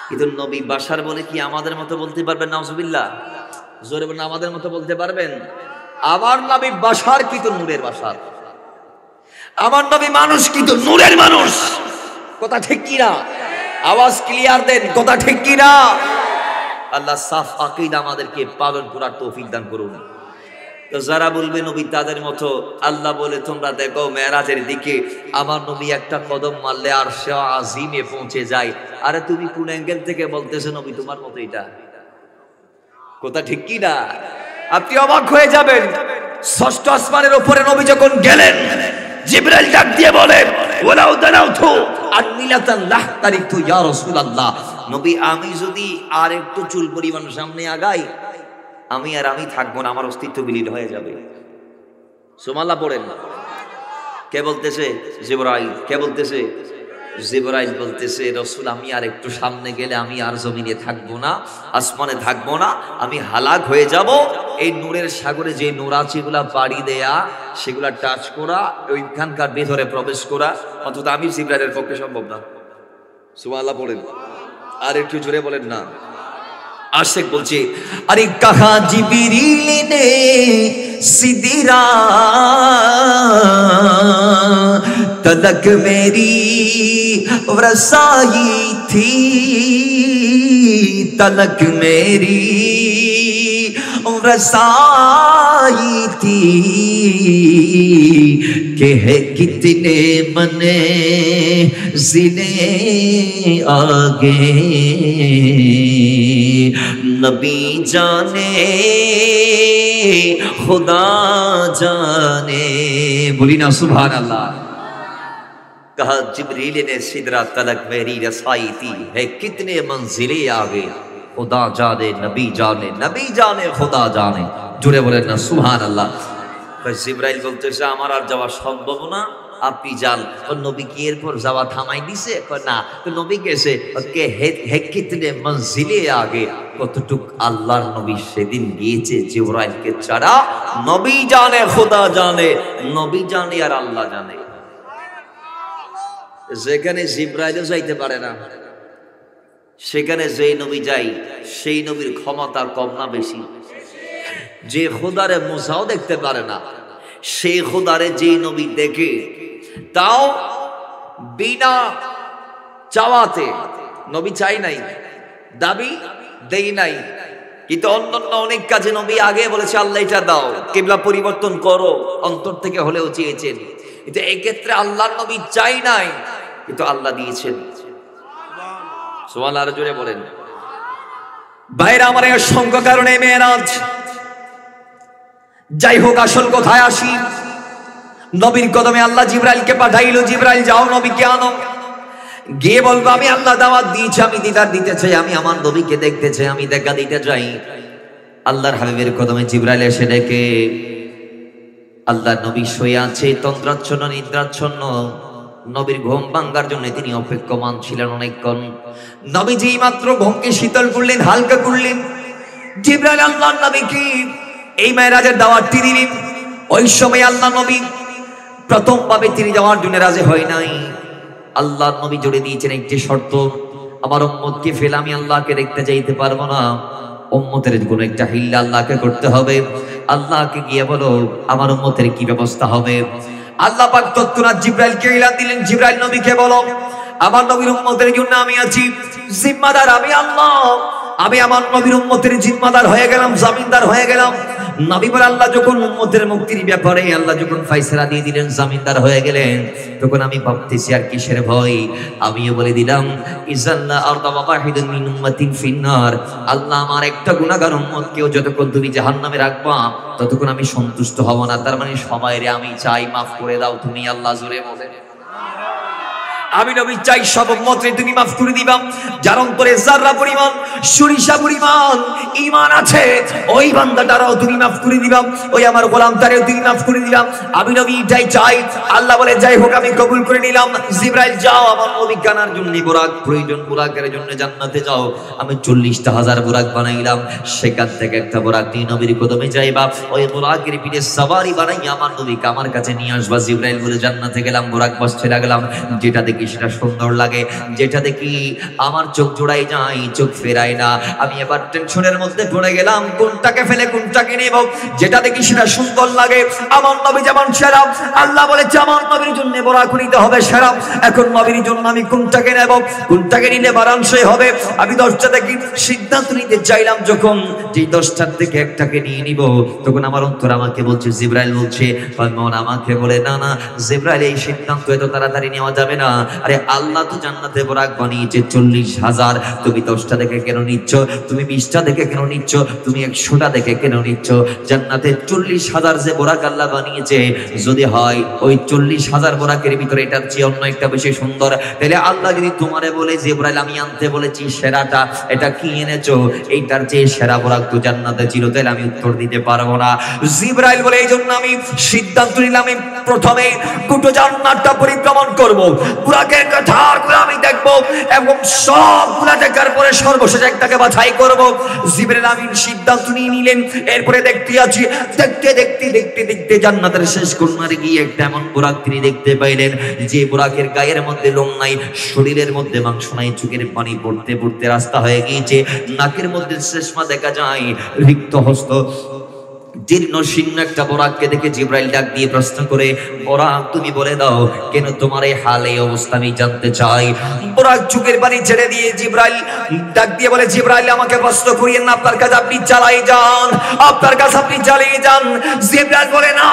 কিন্তু নবী বাশার বলে কি আমাদের মতো বলতে পারবেন? নাউজুবিল্লাহ। জোরে বলেন আমাদের মতো বলতে পারবেন? আমার নবী বাশার কিন্তু নূরের বাশার, আমার নবী মানুষ কিন্তু নূরের মানুষ। কথা ঠিক কি না? আওয়াজ ক্লিয়ার দেন, কথা ঠিক কি না? আল্লাহ সাফ আকীদা আমাদেরকে পালন করার তৌফিক দান করুন। তো যারা বলবে নবী তাদের মতো, আল্লাহ বলে তোমরা দেখো মেরাজের দিকে আমার নবী একটা কদম মারলে আরশে আজিমে পৌঁছে যায়। আরে তুমি কোন অ্যাঙ্গেল থেকে বলতেছো নবী তোমার মতো? এটা কথা ঠিক কি না? আপনি অবাক হয়ে যাবেন। ষষ্ঠ আসমানের উপরে নবী যখন গেলেন, জিবরাইল ডাক দিয়ে বলে ওয়ালাউ দানাউতু আনমিলাতান লাহতারিকতু ইয়া রাসূলুল্লাহ। নবী আমি যদি আর একটু চুল পরিমাণ সামনে আগাই, আমি থাকবো না, আমার অস্তিত্ব বিলীন হয়ে যাবে। সুবহানাল্লাহ পড়েন। কে বলতেছে? জিবরাইল। কে বলতেছে? জিবরাইল বলতেছে রাসূল আমি আর একটু সামনে গেলে আমি আর জমিনে থাকবো না, আসমানে থাকবো না, আমি হালাক হয়ে যাব। এই নূরের সাগরে যে নূর আছে এগুলা পাড়ি দেয়া, সেগুলা টাচ করা, ওইখানকার ভেতরে প্রবেশ করা অন্তত আমি জিবরাইলের পক্ষে সম্ভব না। সুবহানাল্লাহ পড়েন। আর একটু জোরে বলেন না। आशिक बोलছে अरे कहा जिब्रील ने सिदरा तलक मेरी रसाई थी, तलक मेरी रसाई थी कि है कितने मने जिले आगे नबी जाने खुदा जाने। बोली ना सुभान अल्लाह। कहा जिब्रील ने सिदरा तलक मेरी रसाई थी, है कितने मंजिले आगे खुदा जाने नबी जाने, नबी जाने खुदा जाने। जुड़े बोले ना सुभान अल्लाह। जिब्राइल বলতেছে আমার আর যাওয়া সম্ভব না, আপনি যান। নবী কি এরপর যাওয়া থামাই দিছে? না, তো নবী গেছে কে হে কিতনে মঞ্জিলে আগে, কতটুক আল্লাহর নবী সেদিন গিয়েছে জিবরাইলকে ছাড়া। নবী জানে খোদা জানে, নবী জানে আর আল্লাহ জানে। যেখানে জিবরাইলও যাইতে পারে না, সেখানে যেই নবী যাই সেই নবীর ক্ষমতা কম না বেশি? যে খোদারে মুসাও দেখতে পারে না, সেই খোদারে যে নবী দেখে, তাও বিনা চাওয়াতে। নবী চাই নাই, দাবি দেই নাই, কিন্তু অন্যান্য অনেক কাজে নবী আগে বলেছে আল্লাহ এটা দাও, কিবলা পরিবর্তন করো, অন্তর থেকে হলেও চেয়েছেন। কিন্তু এক্ষেত্রে আল্লাহর নবী চাই নাই, কিন্তু আল্লাহ দিয়েছেন। সুবহানাল্লাহ, আর জোরে বলেন। ভাইরা আমার, অসংখ্য কারণে মেরাজ। যাই হোক, আসল কথায় আসি। নবীর কদমে আল্লাহ জিবরাইলকে পাঠাইলো, জিবরাইল যাও নবীকে আনো। গিয়ে বলবো আমি আল্লাহ দাওয়াত দিয়েছি, আমি দিদার দিতে চাই, আমি আমার নবীকে দেখতে চাই, আমি দেখা দিতে চাই। আল্লাহর হাবিবের কদমে জিবরাইল এসে ডেকে, আল্লাহ নবী শুয়ে আছে তন্দ্রাচ্ছন্ন নিদ্রাচ্ছন্ন। নবীর ঘুম ভাঙ্গার জন্য তিনি অপেক্ষমান ছিলেন অনেকক্ষণ। নবী যেই মাত্র ঘুমকে শীতল করলেন, হালকা করলেন, জিবরাইল আল্লাহর নবীকে এই মেরাজের দাওয়াতটি দিলেন। ওই সময় আল্লাহ নবী প্রথম ভাবে তিনি যাওয়ার জন্য রাজি হয় নাই। আল্লাহ নবী জুড়ে দিয়েছেন একটি শর্ত, আমার উম্মতকে ফেলে আমি আল্লাহকে দেখতে যাইতে পারবো না। উম্মতের কোন একটা হিল্লা আল্লাহকে করতে হবে। আল্লাহকে গিয়ে বলো আমার উম্মতের কি ব্যবস্থা হবে। আল্লাহ পাক তৎক্ষণাৎ জিবরাইলকে ইলান দিলেন, জিবরাইল নবীকে বলো আমার নবীর উম্মতের জন্য আমি আছি জিম্মাদার, আমি আল্লাহ। আমি আমার নবীর উম্মতের জিম্মাদার হয়ে গেলাম, জামিনদার হয়ে গেলাম। নবী বলে আল্লাহ যখন উম্মতের মুক্তির ব্যাপারে আল্লাহ যখন ফয়সালা দিয়ে দিলেন, জামিনদার হয়ে গেলেন, তখন আমি ভাবতেছি আর কিসের ভয়। আমিও বলে দিলাম ইজাল্লা আরদাবা ওয়াহিদুন মিন উম্মাতিন ফিন্নার, আল্লাহ আমার একটা গুনাহগার উম্মতকেও যতক্ষণ তুমি জাহান্নামে রাখবা ততক্ষণ আমি সন্তুষ্ট হব না। তার মানে সবাইরে আমি চাই মাফ করে দাও তুমি। আল্লাহ জোরে বলেন। আমি নবী চাই সব উম্মতরে তুমি মাফ করে দিবা। যার অন্তরে যাররা পরিমাণ সরিষা পরিমাণ ঈমান আছে ওই বান্দাটারও তুমি মাফ করে দিবা, ওই আমার গোলামটারেও তুমি মাফ করে দিবা। আমি নবী এটাই চাই। আল্লাহ বলে যাই হোক আমি কবুল করে নিলাম। জিবরাইল যাও আমার নবী কানার জন্য বুরাক প্রয়োজন, বুরাকের জন্য জান্নাতে যাও। আমি 40,000 বুরাক বানাইলাম, সেখান থেকে একটা বুরাক নিয়ে নবীর কদমে যাইবা। ওই বুরাকের পিঠে সওয়ারি বানাই আমার নবীকে আমার কাছে নিয়ে আসবা। জিবরাইল বলে জান্নাতে গেলাম, বুরাক বসতে লাগলাম। যেটা দেখি সেটা সুন্দর লাগে, যেটা দেখি আমার চোখ জোড়াই যায়, চোখ ফেরায় না। আমি এবার টেনশনের মধ্যে পড়ে গেলাম, কোনটাকে ফেলে কোনটাকে নেব। যেটা দেখি সেটা সুন্দর লাগে, আমার নবী যেমন সেরা। আল্লাহ বলেছে আমার নবীর জন্য বুরাক নিতে হবে সেরা। এখন নবীর জন্য আমি কোনটাকে নেব, কোনটাকে নিলে বারাংশই হবে। আমি 10টা থেকে সিদ্ধান্ত নিতে চাইলাম, যখন যেই 10টার থেকে একটাকে নিয়ে নিব তখন আমার অন্তর আমাকে বলছে, জিবরাইল বলছে, মন আমাকে বলে না না জিবরাইল এই সিদ্ধান্ত এত তাড়াতাড়ি নেওয়া যাবে না। আরে আল্লাহ তো জান্নাতে বুরাক বানিয়েছে 40,000, তুমি 10টা দেখে কেন নিচ্ছ, তুমি 20টা দেখে কেন নিচ্ছ, তুমি 100টা দেখে কেন নিচ্ছ? জান্নাতে 40,000 যে বুরাক আল্লাহ বানিয়েছে, যদি হয় ওই 40,000 বুরাকের ভিতরে এটার চেয়ে অন্য একটা বেশি সুন্দর, তাহলে আল্লাহ যদি তোমারে বলে জিবরাইল আমি আনতে বলেছি সেরাটা, এটা কি এনেছো, এইটার চেয়ে সেরা বুরাক তো জান্নাতে ছিল, তাহলে আমি উত্তর দিতে পারবো না। জিবরাইল বলে এই জন্য আমি সিদ্ধান্ত নিলাম আমি প্রথমে গোটা জান্নাতটা পরিভ্রমণ করব, বুরাকের কাঠারগুলো আমি দেখব এবং সবগুলা দেখার পরে সর্বশেষ একটাকে বাছাই করব। জিবরাইল আমিন সিদ্ধান্ত নিয়ে নিলেন। এরপরে দেখতে আছি, দেখতে দেখতে দেখতে দেখতে জান্নাতের শেষ কোণায় গিয়ে একটা এমন বুরাক তিনি দেখতে পাইলেন যে বুরাকের গায়ের মধ্যে লোম নাই, শরীরের মধ্যে মাংস নাই, চোখের পানি পড়তে পড়তে রাস্তা হয়ে গিয়েছে, নাকের মধ্যে শেষমা দেখা যায়, রিক্ত হস্ত জীর্ণ শীর্ণ একটা বুরাককে দেখে জিবরাইল ডাক দিয়ে প্রশ্ন করে, বুরাক তুমি বলে দাও কেন তোমার এই হাল এই অবস্থা আমি জানতে চাই। বুরাক চোখের পানি ছেড়ে দিয়ে জিবরাইল ডাক দিয়ে বলে, জিবরাইল আমাকে প্রশ্ন করিয়েন না, আপনার কাছে আপনি চালাই যান, আপনার কাছে আপনি চালিয়ে যান। জিবরাইল বলে না,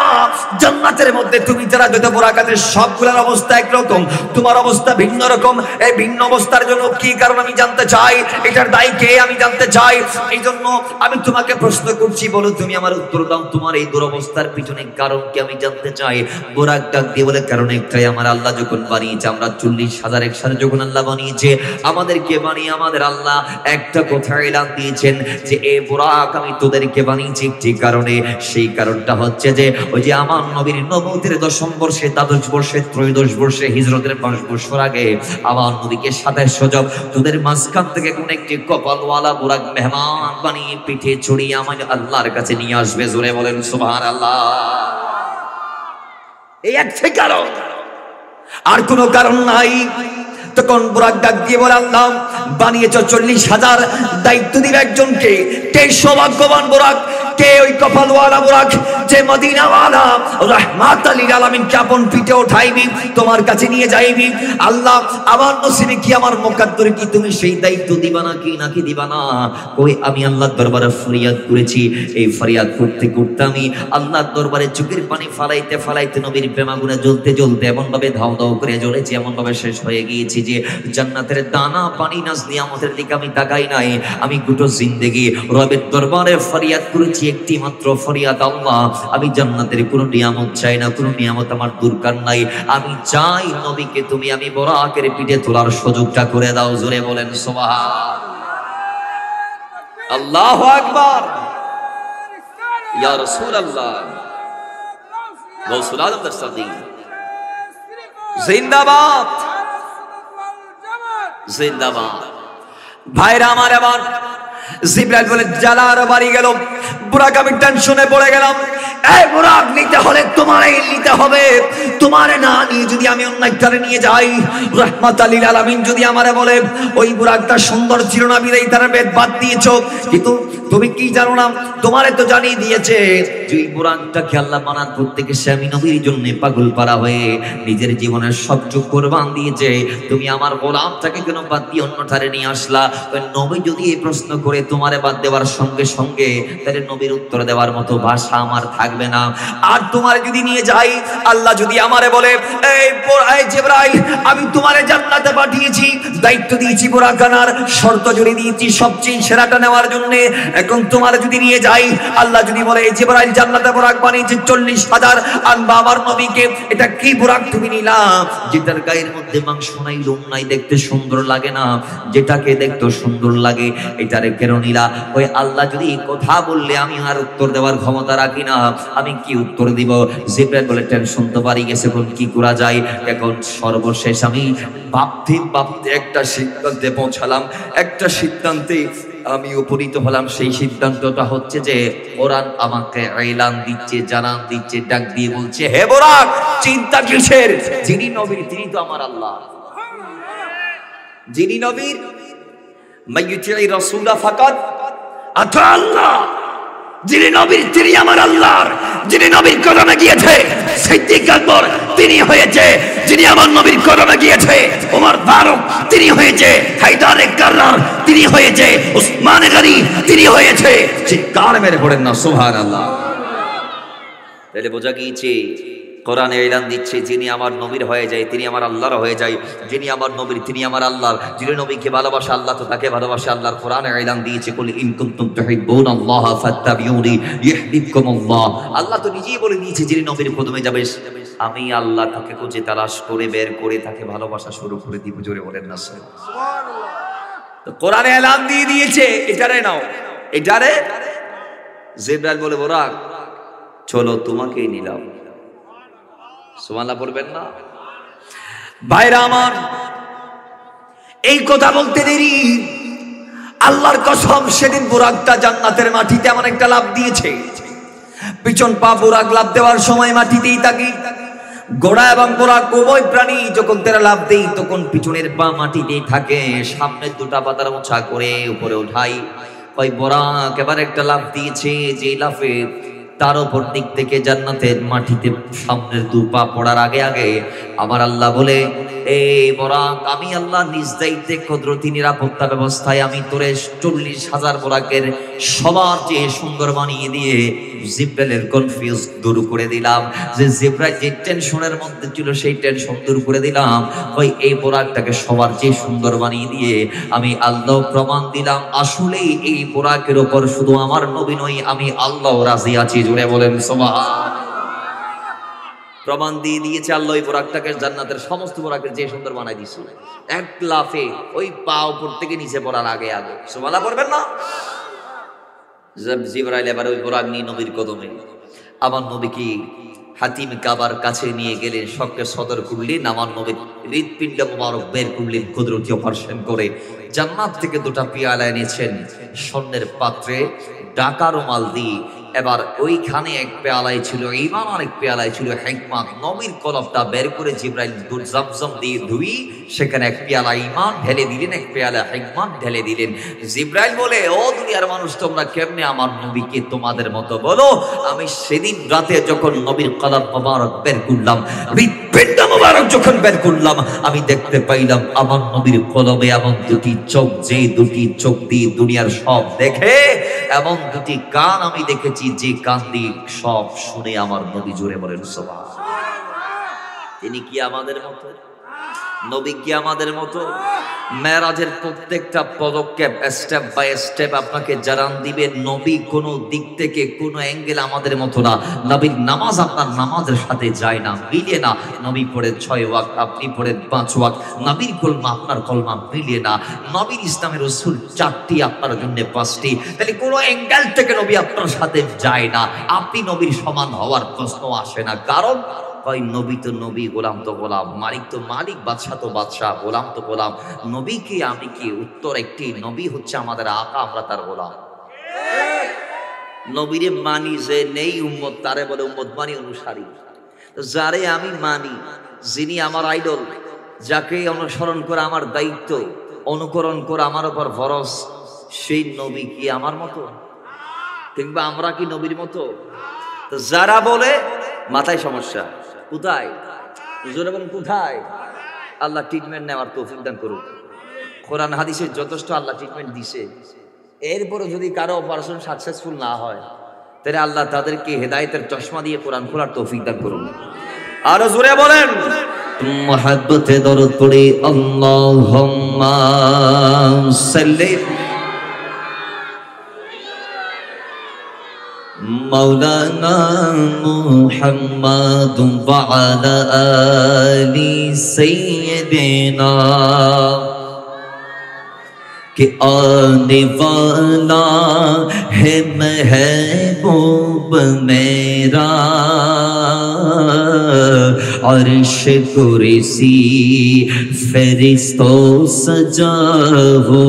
জান্নাতের মধ্যে তুমি যারা যত বুরাক আছে সবগুলোর অবস্থা একরকম, তোমার অবস্থা ভিন্ন রকম। এই ভিন্ন অবস্থার জন্য কি কারণ আমি জানতে চাই, এটার দায়ী কে আমি জানতে চাই। এই জন্য আমি তোমাকে প্রশ্ন করছি, বলো তুমি আমার উত্তর দাও, তোমার এই দুরবস্থার পিছনে কারণ কি আমি জানতে চাই। বুরাক ডাক দিয়ে বলে, কারণ একটাই, আমার আল্লাহ যখন বানিয়েছে, আমরা 40,000 একসাথে যখন আল্লাহ বানিয়েছে, আমাদেরকে বানিয়ে আমাদের আল্লাহ একটা কথা এলান দিয়েছেন যে এ বুরাক আমি তোদেরকে বানিয়েছি একটি কারণে। সেই কারণটা হচ্ছে যে ওই যে আমার নবীর নবুয়তের 10ম বর্ষে, 12 বর্ষে, 13 বর্ষে, হিজরতের 5 বছর আগে আমার নবীকে 27 রজব তোদের মাঝখান থেকে কোন একটি কপালওয়ালা বুরাক মেহমান বানিয়ে পিঠে চড়িয়ে আমার আল্লাহর কাছে নিয়ে আসবে। জোরে বলেন সুবহানাল্লাহ। এই একটাই কারণ, আর কোনো কারণ নাই। তখন বুরাক ডাক দিয়ে বলে, আল্লাহ বানিয়েছ 40,000, দায়িত্ব দিবে একজনকে, কে সৌভাগ্যবান বুরাক, কে ওই কপালওয়ালা বুরাক যে মদিনাওয়ালা রাহমাতাল লিল আলামিনকে আপন পিঠে উঠাইবি, তোমার কাছে নিয়ে যাইবি। আল্লাহ আমার নসিবে কি, আমার মুকদ্দরে কি তুমি সেই দায়িত্ব দিবা নাকি দিবা না? কই আমি আল্লাহর দরবারে ফরিয়াদ করেছি। এই ফরিয়াদ করতে করতে আমি আল্লাহর দরবারে চোখের পানি ফালাইতে ফালাইতে নবীর প্রেমাগুনে জ্বলতে জ্বলতে এমন ভাবে ধাও ধাও করে জ্বলেছি, এমন ভাবে শেষ হয়ে গিয়েছি যে জান্নাতের দানা পানি নাজ নিয়ামতের দিকে আমি তাকাই নাই। আমি গোটা জিন্দেগি রবের দরবারে ফরিয়াদ করেছি একটি মাত্র ফরিয়াদ, আল্লাহ আমি জান্নাতের কোনো নিয়ামত চাই না, কোনো নিয়ামত আমার দরকার নাই। আমি চাই নবীকে তুমি আমি বরাকের পিঠে তোলার সুযোগটা করে দাও। জোরে বলেন সুবহান আল্লাহু আকবার। ইয়া রাসূলুল্লাহ গৌসুল আজম দস্তগীর জিন্দাবাদ জিন্দাবাদ। ভাইরা আমার, এবার জিবরাইল বলে জালার বাড়ি গেল। বুরাক আমি টেনশনে পড়ে গেলাম। এই বুরাক নিতে হলে তোমারই নিতে হবে, তোমারে না নিয়ে যদি আমি অন্য একটারে নিয়ে যাই, রাহমাতাল লিল আলামিন যদি আমারে বলে ওই বুরাকটা সুন্দর ছিল না বিদায় তার বেদ বাদ দিয়েছো, কিন্তু তুমি কি জানো না, তোমারে তো জানিয়ে দিয়েছে যে এই বুরাকটাকে আল্লাহ বানান করতে গেছে আমি নবীর জন্য পাগল পারা হয়ে নিজের জীবনের সবটুকু কোরবান দিয়েছে। তুমি আমার গোলামটাকে কেন বাদ দিয়ে অন্যটারে নিয়ে আসলা? নবী যদি এই প্রশ্ন করে তোমারে বাদ দেওয়ার সঙ্গে সঙ্গে, তাহলে নবীর উত্তর দেওয়ার মতো ভাষা আমার থাকবে না। আর তোমার যদি নিয়ে যাই, আল্লাহ যদি আমারে বলে এই জিবরাইল আমি তোমারে জান্নাতে পাঠিয়েছি, দায়িত্ব দিয়েছি বুরাক আনার, শর্ত জুড়ে দিয়েছি সবচেয়ে সেরাটা নেওয়ার জন্য, এখন তোমার যদি নিয়ে যাই, আল্লাহ যদি বলে এই জিবরাইল জান্নাতে বুরাক বানিয়েছে 40,000 আনবা আমার নবীকে, এটা কি বুরাক তুমি নিলাম যেটার গায়ের মধ্যে মাংস নাই লোম নাই, দেখতে সুন্দর লাগে না, যেটাকে দেখতে সুন্দর লাগে এটারে কেন নিলা? ওই আল্লাহ যদি কথা বললে আমি আর উত্তর দেওয়ার ক্ষমতা রাখি না, আমি কি উত্তর দিব? জিবরাইল বলে টেনশন তো বাড়ি গেছে, কোন কি করা যায়? এখন সর্বশেষ আমি ভাবতে ভাবতে একটা সিদ্ধান্তে পৌঁছালাম, একটা সিদ্ধান্তে আমি উপনীত হলাম। সেই সিদ্ধান্তটা হচ্ছে যে কোরআন আমাকে এলান দিচ্ছে, জানান দিচ্ছে, ডাক দিয়ে বলছে হে বুরাক চিন্তা কিসের? যিনি নবীর তিনি তো আমার আল্লাহ, যিনি নবীর মাইয়ুতিই রাসূলা ফাকাত আতা আল্লাহ, যিনি নবীর তিনি আমার আল্লাহর, যিনি নবীর কদমে গিয়েছে সিদ্দিক আকবর তিনি হয়েছে, যিনি আমার নবীর কদমে গিয়েছে ওমর ফারুক তিনি হয়েছে, হায়দারে কাররার তিনি হয়েছে, উসমান গনি তিনি হয়েছে। চিৎকার মেরে পড়েন না সুবহানাল্লাহ। তাহলে বোঝা গিয়েছে কোরআনে এলান দিচ্ছে যিনি আমার নবীর হয়ে যায় তিনি আমার আল্লাহর হয়ে যায়, যিনি আমার নবীর তিনি আমার আল্লাহর, যিনি নবীকে ভালোবাসে আল্লাহ তো তাকে ভালোবাসে। আল্লাহর কোরআনে এলান দিয়েছে কুল ইন কুনতুম তুহিব্বুনাল্লাহ ফাত্তাবিউনি ইউহিব্বুকুমুল্লাহ। আল্লাহ তো নিজেই বলে দিয়েছে যিনি নবীর কদমে যাবে আমি আল্লাহ তাকে খুঁজে তালাশ করে বের করে তাকে ভালোবাসা শুরু করে দিব। জোরে বলেন না সুবহানাল্লাহ। তো কোরআনে এলান দিয়ে দিয়েছে এটারে নাও, এটারে জিবরাইল বলে বুরাক চলো তোমাকেই নিলাম। সুবহানাল্লাহ পড়বেন না? ভাইরা আমার, এই কথা বলতে দেরি আল্লাহর কসম সেদিন বুরাকটা জান্নাতের মাটিতে এমন একটা লাফ দিয়েছে, পিছন পা বুরাক লাফ দেওয়ার সময় মাটিতেই থাকে। ঘোড়া এবং বুরাক উভয় প্রাণী যখন তারা লাফ দেয় তখন পিছনের পা মাটিতেই থাকে, সামনের দুটা পাতার মোছা করে উপরে উঠাই। ওই বুরাক এবার একটা লাফ দিয়েছে, যে লাফে তার উপর দিক থেকে জান্নাতের মাটিতে সামনের দু পা পড়ার আগে আগে আমার আল্লাহ বলে এই বুরাক আমি আল্লাহ নিজ দায়িত্বে কুদরতি নিরাপত্তা ব্যবস্থায় আমি তোরে 40,000 বুরাকের সবার চেয়ে সুন্দর বানিয়ে দিয়ে জিবরাইলের কনফিউজ দূর করে দিলাম। যে জিবরাইল যে টেনশনের মধ্যে ছিল সেই টেনশন দূর করে দিলাম। ওই এই বুরাকটাকে সবার চেয়ে সুন্দর বানিয়ে দিয়ে আমি আল্লাহ প্রমাণ দিলাম আসলেই এই বুরাকের উপর শুধু আমার নবী নয় আমি আল্লাহ রাজি আছি। জুড়ে বলেন সুবহানাল্লাহ। প্রমাণ দিয়ে দিয়েছে আল্লাহ ওই বুরাকটাকে জান্নাতের সমস্ত বুরাকের যে সুন্দর বানাই দিয়েছে এক লাফে, ওই পা উপর থেকে নিচে পড়ার আগে আগে। সুবহানাল্লাহ পড়বেন না? জিবরাইল এবার ওই বুরাক নিয়ে নবীর কদমে আমার নবীকে হাতিম কাবার কাছে নিয়ে গেলেন, শখকে সদর করলেন, আমার নবীর হৃৎপিণ্ড মুবারক বের করলেন কুদরতি অপারেশন করে। জান্নাত থেকে দুটা পেয়ালা এনেছেন স্বর্ণের পাত্রে, ডাকা রুমাল দিয়ে এবার ওইখানে এক পেয়ালায় ছিল ঈমান, আর এক পেয়ালায় ছিল হিকমত। নবীর কলবটা বের করে জিবরাইল দুধ জমজম দিয়ে ধুই সেখানে এক পেয়ালা ঈমান ঢেলে দিলেন, এক পেয়ালা হিকমত ঢেলে দিলেন। জিবরাইল বলে, ও দুনিয়ার মানুষ, তোমরা কেমনে আমার নবীকে তোমাদের মতো বলো? আমি সেদিন রাতে যখন নবীর কলব মোবারক বের করলাম, হৃৎপিণ্ড মোবারক যখন বের করলাম, আমি দেখতে পাইলাম আমার নবীর কলবে এমন দুটি চোখ, যে দুটি চোখ দিয়ে দুনিয়ার সব দেখে, এমন দুটি কান আমি দেখেছি যে কান দিয়ে সব শুনে আমার নবী। জোরে বলেন সুবহানাল্লাহ। তিনি কি আমাদের মতো? নবী কি আমাদের মতো? মেরাজের প্রত্যেকটা পদক্ষেপ স্টেপ বাই স্টেপ আপনাকে জানান দিবে। নবী কোনো দিক থেকে কোনো অ্যাঙ্গেল আমাদের মতো না। নবীর নামাজ আপনার নামাজের সাথে যায় না, মিলে না। নবী পড়ে 6 ওয়াক্ত, আপনি পড়েন 5 ওয়াক্ত। নবীর কলমা আপনার কলমা মিলে না। নবীর ইসলামের রাসূল 4টি, আপনার জন্য 5টি। তাহলে কোনো অ্যাঙ্গেল থেকে নবী আপনার সাথে যায় না। আপনি নবীর সমান হওয়ার প্রশ্ন আসে না। কারণ কয় নবী তো নবী, গোলাম তো গোলাম, মালিক তো মালিক, বাদশা তো বাদশাহ, গোলাম তো গোলাম। নবী কি আমি কি? উত্তর একটি, নবী হচ্ছে আমাদের আকা, আমরা তার গোলাম। নবীরে মানি যে নেই উম্মত, তারে বলে উম্মত মানি অনুসারী। যারে আমি মানি, যিনি আমার আইডল, যাকে অনুসরণ করা আমার দায়িত্ব, অনুকরণ করা আমার উপর ফরজ, সেই নবী কি আমার মতো? কিংবা আমরা কি নবীর মতো? তো যারা বলে মাথায় সমস্যা, কোথায়? জোরে বলেন কোথায়? আল্লাহ ট্রিটমেন্ট নেওয়ার তৌফিক দান করুক। কোরআন হাদিসে যথেষ্ট আল্লাহ ট্রিটমেন্ট দিছে। এরপরে যদি কারো অপারেশন সাকসেসফুল না হয়, তাহলে আল্লাহ তাদেরকে হেদায়েতের চশমা দিয়ে কোরআন খোলার তৌফিক দান করুন। আরো জোরে বলেন মুহাব্বতে দরুদ পড়ি, আল্লাহুম্মা সাল্লি مولانا محمد وعلى آل سيدنا کہ آنے والا ہے محبوب میرا، عرش کرسی فرشتوں سجا ہو،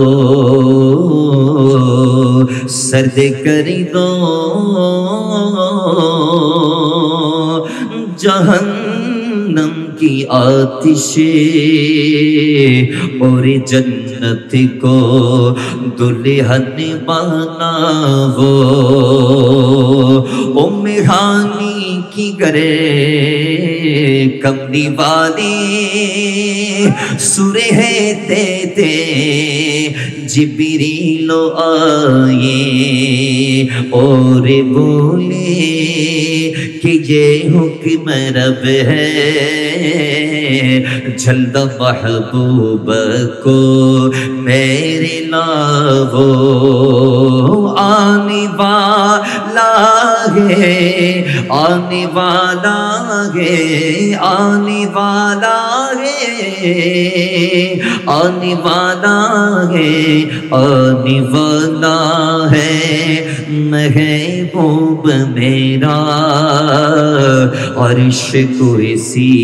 سرد کری دو جہنم کی آتش اور جنت کو دلہن بنا ہو، ام ہانی کی گرے کملی والی سورہ تے جبریل آئے اور بولے کہ یہ حکم رب ہے، جلد محبوب کو میرے لاؤ، آنے والا ہے، آنے والا ہے، آنے والا ہے، آنے والا ہے، آنے والا ہے محبوب میرا، عرش کرسی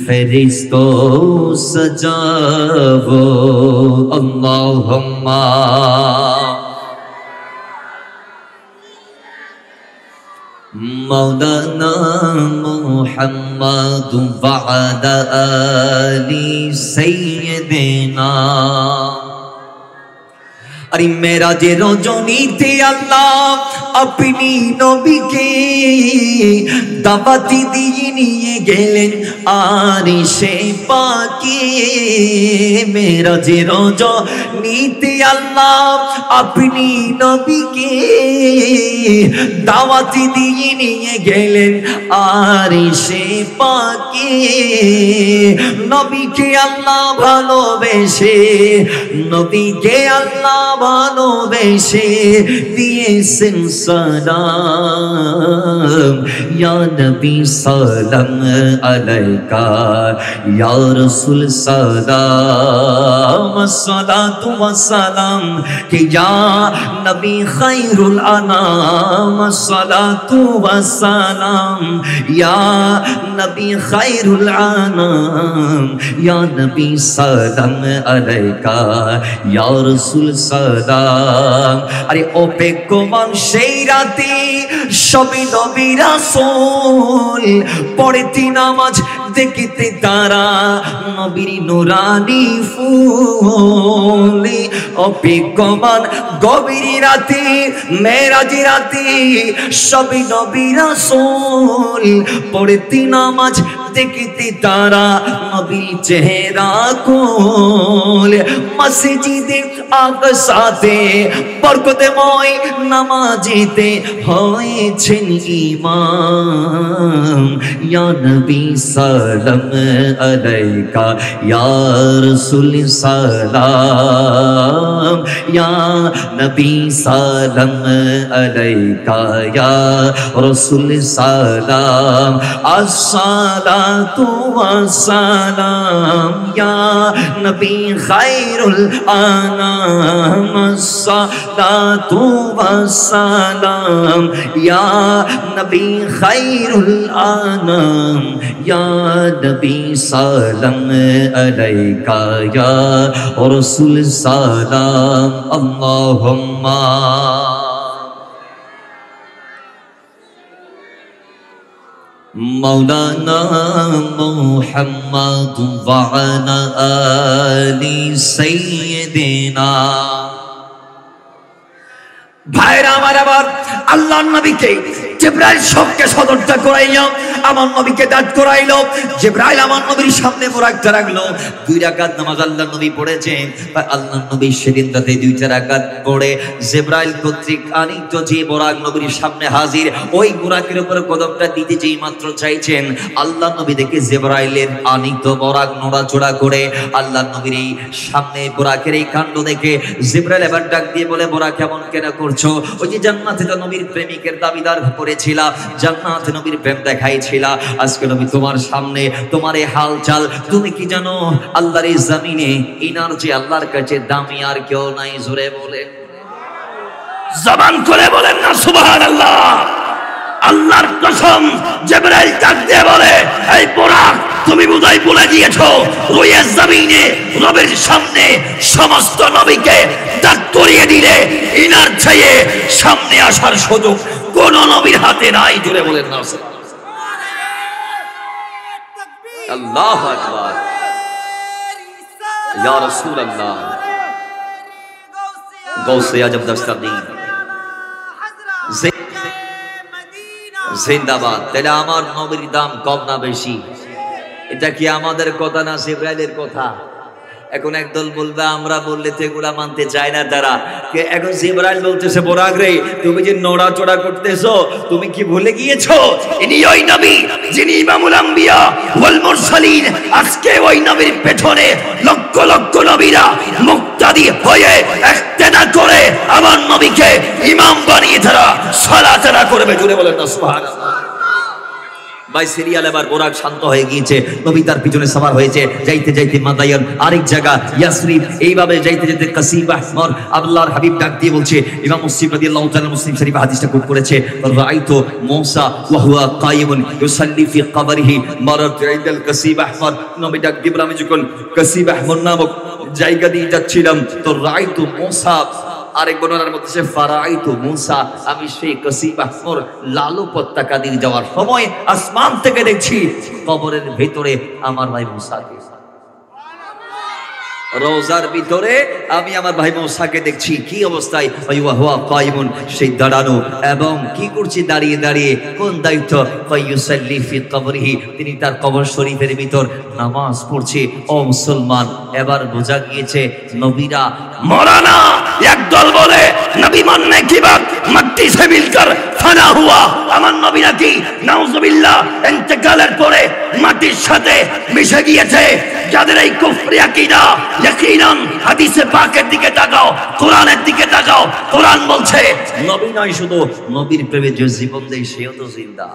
فرشتوں سجاؤ، اللہم مولانا محمد وعلى آل سيدنا। আরে মেরাজের রজনীতে আল্লাহ আপনি নবীকে দাওয়াত দিয়ে নিয়ে গেলেন আরশে পাকে। মেরাজের রজনীতে আল্লাহ আপনি নবীকে দাওয়াত দিয়ে নিয়ে গেলেন আরশে পাকে। নবীকে আল্লাহ ভালোবেসে, নবীকে আল্লাহ ভালোবেসে দিয়েছেন সালাম, ইয়া নবী সালাম আলাইকা, ইয়া রাসূল সালাম, আসসালাতু ওয়াসসালাম কে ইয়া নবী খায়রুল আনাম, আসসালাতু ওয়াসসালাম ইয়া নবী খায়রুল আনাম, ইয়া নবী সালাম আলাইকা, ইয়া রাসূল সালাম সালাম। আরে অপেক্ষমান সেই রাতে সবে নবী রাসূল পড়তে নামাজ দেখিতে তারা নবীর নুরানি ফুল। অপেক্ষমান গভীর রাতে মেরাজ রাতে সবে নবী রাসূল পড়তে নামাজ দেখিতে তারা নবীর চেহারা কোল। মসজিদে আকসাতে বরকতময় নামাজেতে হয়েছেন ইমাম। ইয়া নবী সালাম আলাইকা ইয়া রাসূল সালাম, ইয়া নবী সালাম আলাইকা ইয়া রাসূল সালাম। আসসালাতু ওয়াসসালাম ইয়া নবী খায়রুল আনাম। আসসালাতু ওয়াসসালাম ইয়া নবী খায়রুল আনাম। ইয়া নবী সালাম আলাইকা ইয়া রাসূল সালাম। আল্লাহুম্মা مولانا محمد وعلى آل سيدنا। ভাইরা আমার, আবার আল্লাহর নবীকে জিবরাইল সবকে সদরটা করাইলো, আমার নবীকে দাঁড় করাইলো। জিবরাইল আমার নবীর সামনে বোরাকটা রাখলো। 2 রাকাত নামাজ আল্লাহর নবী পড়েছে। আল্লাহর নবী সেদিন রাতে 2 রাকাত পড়ে জিবরাইল কর্তৃক আনিত যে বোরাক নবীর সামনে হাজির, ওই বোরাকের উপর কদমটা দিতে যেই মাত্র চাইছেন, আল্লাহর নবী দেখে জিবরাইলের আনিত বোরাক নড়াচড়া করে। আল্লাহর নবীর এই সামনে বোরাকের এই কাণ্ড দেখে জিবরাইল এবার ডাক দিয়ে বলে, বোরাক কেমন কেন করছো? ওই যে জান্নাতে তো নবীর প্রেমিকের দাবিদার করেছিলা, জান্নাতে নবীর প্রেম দেখাইছিলা, আজকে নবী তোমার সামনে তোমার এই হাল চাল। তুমি কি জানো আল্লাহর এই জমিনে ইনার যে আল্লাহর কাছে দামি আর কেউ নাই? জোরে বলে, জবান করে বলেন না সুবহানাল্লাহ। আল্লাহর কসম, জিবরাইল ডাক দিয়ে বলে, এই বোরাক তুমি বোধহয় ভুলে গিয়েছো, ওই জমিনে রবের সামনে সমস্ত নবীকে দাঁড় করিয়ে দিলে ইনার চেয়ে সামনে আসার সুযোগ কোন নবীর হাতে নাই। জুড়ে বলেন না আল্লাহু আকবার। ইয়া রাসূলুল্লাহ গৌসে আজম দস্তগী জিন্দাবাদ। তাহলে আমার নবীর দাম কম না বেশি? এটা কি আমাদের কথা না জিবরাইলের কথা? এখন একদল বলবে আমরা বললে তো এগুলা মানতে চায় না তারা। এখন জিবরাইল বলতেছে, বোরাক রে তুমি যে নড়াচড়া করতেছো, তুমি কি ভুলে গিয়েছো ইনি ওই নবী যিনি ইমামুল আম্বিয়া ওয়াল মুরসালিন। আজকে ওই নবীর পেছনে লক্ষ লক্ষ নবীরা মুক্তাদি হয়ে ইক্তেদা করে আমার নবীকে ইমাম বানিয়ে তারা সালাত আদা করবে। জুড়ে বলেন না সুবহানাল্লাহ। ভাই সিরিয়াল এবার বোরাক শান্ত হয়ে গিয়েছে, নবী তার পিছনে সওয়ার হয়েছে। যাইতে যাইতে মাদায়ান আরেক জায়গা ইয়াসরিব, এইভাবে যাইতে যাইতে কাসিবা আহমর আল্লাহর হাবিব ডাক দিয়ে বলছে, ইমাম মুসলিম রাদিয়াল্লাহু তাআলা মুসলিম শরীফ হাদিসটা কোট করেছে, রাআইতু মূসা ওয়া হুয়া কায়িমুন ইউসাল্লি ফি কবরিহি মারাত ইনদাল কাসিবা আহমর। নবী ডাক দিয়ে বলে, আমি যখন কাসিবা আহমর নামক জায়গা দিয়ে যাচ্ছিলাম তো রাআইতু মূসা, আরেক বর্ণনার মধ্যে সে ফারাইতু মূসা, আমি সেই কাসিবা আহমর লালু পতাকা দিয়ে যাওয়ার সময় আসমান থেকে দেখছি কবরের ভিতরে আমার ভাই মূসাকে, রওজার ভিতরে আমি আমার ভাই মূসাকে দেখছি। কি অবস্থায়? ওয়া হুয়া কায়িমুন, সেই দাঁড়ানো, এবং কি করছে দাঁড়িয়ে দাঁড়িয়ে? কোন দায়িত্ব? ফায়ুসাল্লি ফি কবরিহি, তিনি তার কবর শরীফের ভিতর নামাজ পড়ছে। ও মুসলমান, এবার বোঝা গিয়েছে নবীরা মরা না। একদল বলে নবী মাননে কি বাত, মাটি সে মিলকর ফানা হুয়া, আমার নবী নাকি নাউজুবিল্লাহ ইন্তেকালের পরে মাটির সাথে মিশে গিয়েছে। যাদের এই কুফরি আকীদা, ইয়াকিনান হাদিসে পাকের দিকে তাকাও, কোরআনের দিকে তাকাও। কোরআন বলছে নবী নয় শুধু, নবীর প্রেমে যে জীবন দেয় সেও তো জিন্দা।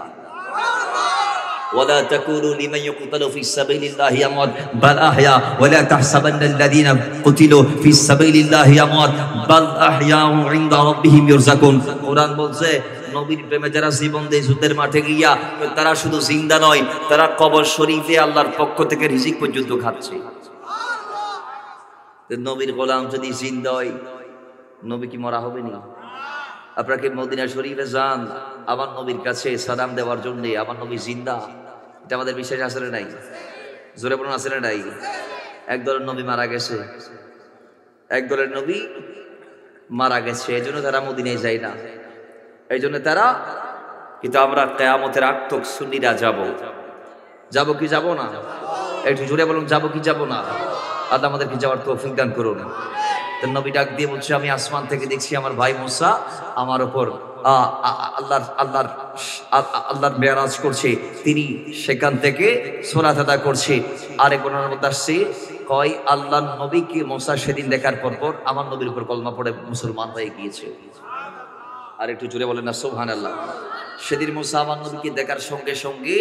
ولا تكونوا لمن يقتل في سبيل الله اموات بل احياء ولا تحسبن الذين قتلوا في سبيل الله اموات بل احياء عند ربهم يرزقون। কোরআন বলছে নবীর প্রেমে যারা জীবন দেয় যুদ্ধের মাঠে গিয়া, তারা শুধু জিন্দা নয়, তারা কবর শরীফে আল্লাহর পক্ষ থেকে রিজিক পর্যন্ত খাচ্ছে। নবীর গোলাম যদি জিন্দা হয় নবী কি মরা হবে না? আপনারা কি মদিনা শরীফে যান আমার নবীর কাছে সালাম দেওয়ার জন্য? আমার নবী জিন্দা, এটা আমাদের বিশ্বাস আছে না নাই? জোরে বলুন আছে না নাই? এক দলের নবী মারা গেছে, এক দলের নবী মারা গেছে, এই জন্য তারা মদিনায় যায় না, এই জন্য তারা। কিন্তু আমরা কিয়ামতের আগ তক সুন্নিরা যাব কি যাব না? একটু জোরে বলুন, যাব কি যাব না? আল্লাহ আমাদেরকে যাওয়ার তৌফিক দান করুন। তো নবী ডাক দিয়ে বলছে, আমি আসমান থেকে দেখছি আমার ভাই মুসা আমার উপর আল্লাহর মেরাজ করছে, তিনি সেখান থেকে সোলাত আদা করছে। আরেক বর্ণনার মধ্যে আসছে, কয় আল্লাহর নবীকে মুসা সেদিন দেখার পর আমার নবীর উপর কলমা পড়ে মুসলমান হয়ে গিয়েছে। আর একটু জোরে বলেন না সুবহানাল্লাহ। সেদিন মুসা আমার নবীকে দেখার সঙ্গে সঙ্গে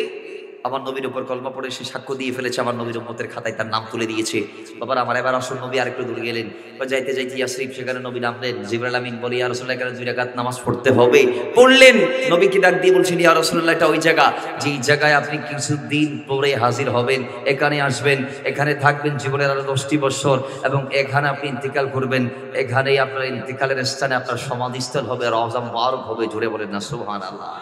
আমার নবীর উপর কলমা পড়ে সে সাক্ষ্য দিয়ে ফেলেছে, আমার নবীর উম্মতের খাতায় তার নাম তুলে দিয়েছে। বাবার আমার এবার আসল নবী আরেকটু দূরে গেলেন, যাইতে যাইতে ইয়াসরিব, সেখানে নবী নামলেন। জিবরাইল আমিন বলে, ইয়া রাসূলুল্লাহ এখানে 2 রাকাত নামাজ পড়তে হবে। পড়লেন, নবীকে ডাক দিয়ে বলছেন, ইয়া রাসূলুল্লাহ এটা ওই জায়গা যেই জায়গায় আপনি কিছুদিন পরে হাজির হবেন, এখানে আসবেন, এখানে থাকবেন জীবনের আরো 10টি বছর, এবং এখানে আপনি ইন্তিকাল করবেন। এখানেই আপনার ইন্তিকালের স্থানে আপনার সমাধিস্থল হবে, রওজা মুবারক হবে। জোরে বলেন না সুবহানাল্লাহ।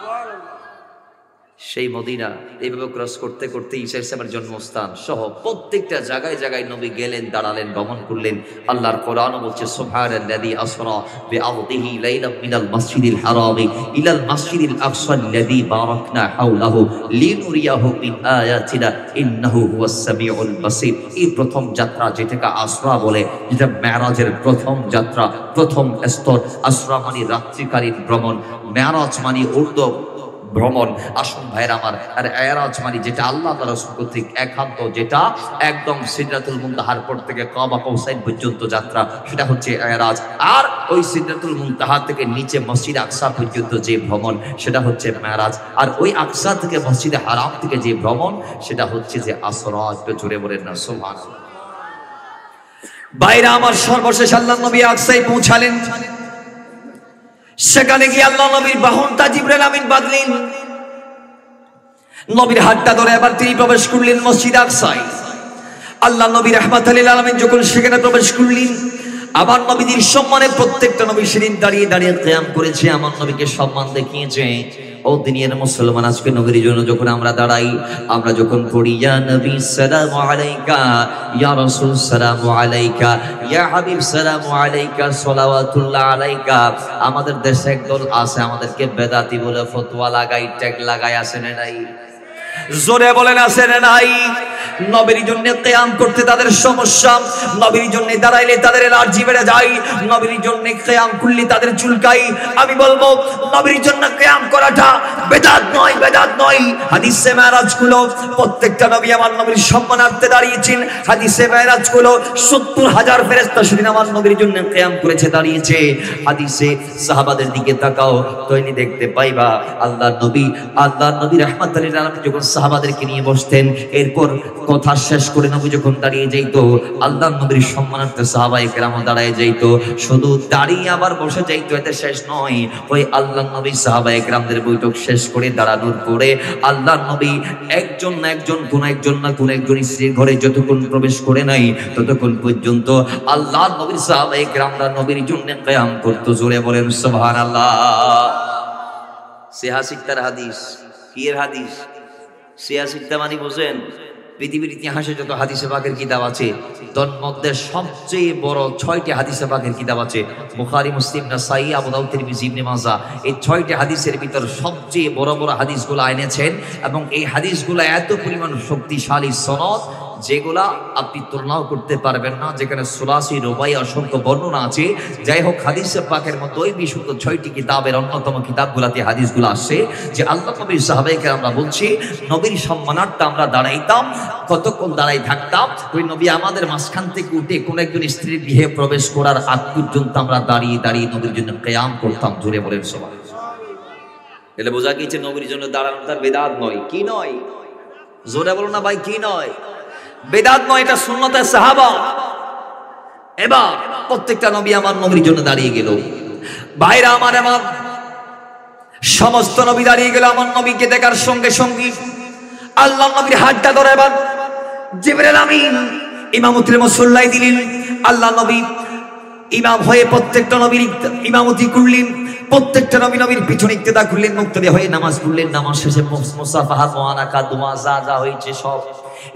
সেই মদিনা এইভাবে ক্রস করতে করতে ঈসা ইসলামের জন্মস্থান সহ প্রত্যেকটা জায়গায় জায়গায় নবী গেলেন, দাঁড়ালেন, ভ্রমণ করলেন। আল্লাহর কোরআনও বলছে, সুবহানাল্লাযী আসরা বিআবদিহি লাইলাম মিনাল মাসজিদিল হারামি ইলাল মাসজিদিল আকসাল্লাযী বারাকনা হাওলাহু লিনুরিয়াহু মিন আয়াতিনা ইন্নাহু হুয়াস সামিউল বাসীর। এই প্রথম যাত্রা যেটাকে আসরা বলে, যেটা মেরাজের প্রথম যাত্রা, প্রথম স্তর। আসরা মানে রাত্রিকালীন ভ্রমণ, মেরাজ মানে ঊর্ধ্ব ভ্রমণ। আসুন ভাইরা আমার, আর এরাজ মানে যেটা আল্লাহ তাআলা রাসূল কর্তৃক একান্ত, যেটা একদম সিদরাতুল মুনতাহার পর থেকে কাবা কৌসাইন পর্যন্ত যাত্রা, সেটা হচ্ছে এরাজ। আর ওই সিদরাতুল মুনতাহা থেকে নিচে মসজিদ আকসা পর্যন্ত যে ভ্রমণ, সেটা হচ্ছে মেরাজ। আর ওই আকসা থেকে মসজিদে হারাম থেকে যে ভ্রমণ, সেটা হচ্ছে যে আসরা। একটু জোরে বলেন না সুবহানাল্লাহ। বাইরে আমার সর্বশেষ আল্লাহ নবী আকসায় পৌঁছালেন। সেখানে গিয়ে আল্লাহ নবীর বাহনটা জিবরাইল আমিন বাঁধলেন, নবীর হাতটা ধরে এবার তিনি প্রবেশ করলেন মসজিদ আকসায়। আল্লাহ নবী রাহমাতুল লিল আলামিন যখন সেখানে প্রবেশ করলেন, আমার নবীর সম্মানে প্রত্যেকটা নবী সেদিন দাঁড়িয়ে দাঁড়িয়ে কিয়াম করেছে, আমার নবীকে সম্মান দেখিয়েছে। ও দুনিয়ার মুসলমান, আজকে নবীর জন্য যখন আমরা দাঁড়াই, আমরা যখন পড়ি ইয়া নবী সালামু আলাইকা, ইয়া রাসূল সালামু আলাইকা, ইয়া হাবিব সালামু আলাইকা, সালাওয়াতুল্লাহ আলাইকা, আমাদের দেশে একদল আছে আমাদেরকে বেদাতি বলে ফতোয়া লাগাই, ট্যাগ লাগাই, আছে না নাই? জোরে বলেন আছে না নাই? নবীর জন্য কিয়াম করতে তাদের সমস্যা, নবীর জন্য দাঁড়াইলে তাদের এলার্জি বেড়ে যায়, নবীর জন্য কিয়াম করলে তাদের চুলকাই। আমি বলবো নবীর জন্য কিয়াম করাটা বেদাত নয়, বেদাত নয়। হাদিসে মেরাজ গুলো প্রত্যেকটা নবী আমার নবীর সম্মানার্থে দাঁড়িয়েছেন। হাদিসে মেরাজ গুলো 70,000 ফেরেশতা সেদিন আমার নবীর জন্য কিয়াম করেছে, দাঁড়িয়েছে। হাদিসে সাহাবাদের দিকে তাকাও, তৈরি দেখতে পাইবা আল্লাহর নবী রাহমাতুল লিল আলামিন যখন সাহাবাদেরকে নিয়ে বসতেন, এরপর কথা শেষ করে নবী যখন দাঁড়িয়ে যাইতো, আল্লাহর নবীর সম্মানার্থে সাহাবায়ে কেরাম দাঁড়ায় যাইতো। শুধু দাঁড়িয়ে আবার বসে যাইতো, এতে শেষ নয়। ওই আল্লাহর নবী সাহাবায়ে কেরামদের বৈঠক শেষ করে দাঁড়ানোর পরে আল্লাহর নবী একজন না একজন, কোন একজন স্ত্রীর ঘরে যতক্ষণ প্রবেশ করে নাই, ততক্ষণ পর্যন্ত আল্লাহর নবীর সাহাবায়ে কেরামরা নবীর জন্য কিয়াম করতো। জোরে বলেন সুবহানাল্লাহ। সিহাসিকতার হাদিস, কি এর হাদিস? সিয়াসিকতা মানে বুঝেন, পৃথিবীর ইতিহাসে যত হাদিসে পাকের কিতাব আছে, তার মধ্যে সবচেয়ে বড় 6টি হাদিসে পাকের কিতাব আছে। বুখারী, মুসলিম, নাসাঈ, আবু দাউদ, তিরমিজি, ইবনে মাজাহ। এই 6টি হাদিসের ভিতর সবচেয়ে বড় বড় হাদিসগুলো এনেছেন, এবং এই হাদিসগুলো এত পরিমাণ শক্তিশালী সনদ, যেগুলা আপনি তুলনাও করতে পারবেন না, যেখানে 84 রুবাই অসংখ্য বর্ণনা আছে। যাই হোক, হাদিসে পাকের মধ্যে ওই বিশুদ্ধ 6টি কিতাবের অন্যতম কিতাবগুলাতে হাদিসগুলো আসছে যে আল্লাহ নবীর সাহাবায়ে আমরা বলছি, নবীর সম্মানার্থে আমরা দাঁড়াইতাম, কতক্ষণ দাঁড়াই থাকতাম, ওই নবী আমাদের মাঝখান থেকে উঠে কোন একজন স্ত্রীর গৃহে প্রবেশ করার আগ পর্যন্ত আমরা দাঁড়িয়ে দাঁড়িয়ে নবীর জন্য কিয়াম করতাম। জোরে বলেন সুবহানাল্লাহ। এলে বোঝা গেছে নবীর জন্য দাঁড়ানো তার বেদাত নয়। কি নয়? জোরে বলো না ভাই, কি নয়? বেদাত নয়, এটা সুন্নতে সাহাবা। এবার প্রত্যেকটা নবী আমার নবীর জন্য দাঁড়িয়ে গেল। ভাইরা আমার সমস্ত নবী দাঁড়িয়ে গেল আমার নবীকে দেখার সঙ্গে সঙ্গে। আল্লাহ নবীর হাতটা ধরে এবার জিবরাইল আমিন ইমামতির মুসল্লাই দিলেন। আল্লাহ নবী ইমাম হয়ে প্রত্যেকটা নবীর ইমামতি করলেন, প্রত্যেকটা নবীর পিছনে ইক্তেদা করলেন, মুক্তদি হয়ে নামাজ পড়লেন। নামাজ শেষে মুসাফাহা মুআনাকা দোয়া যা হয়েছে সব।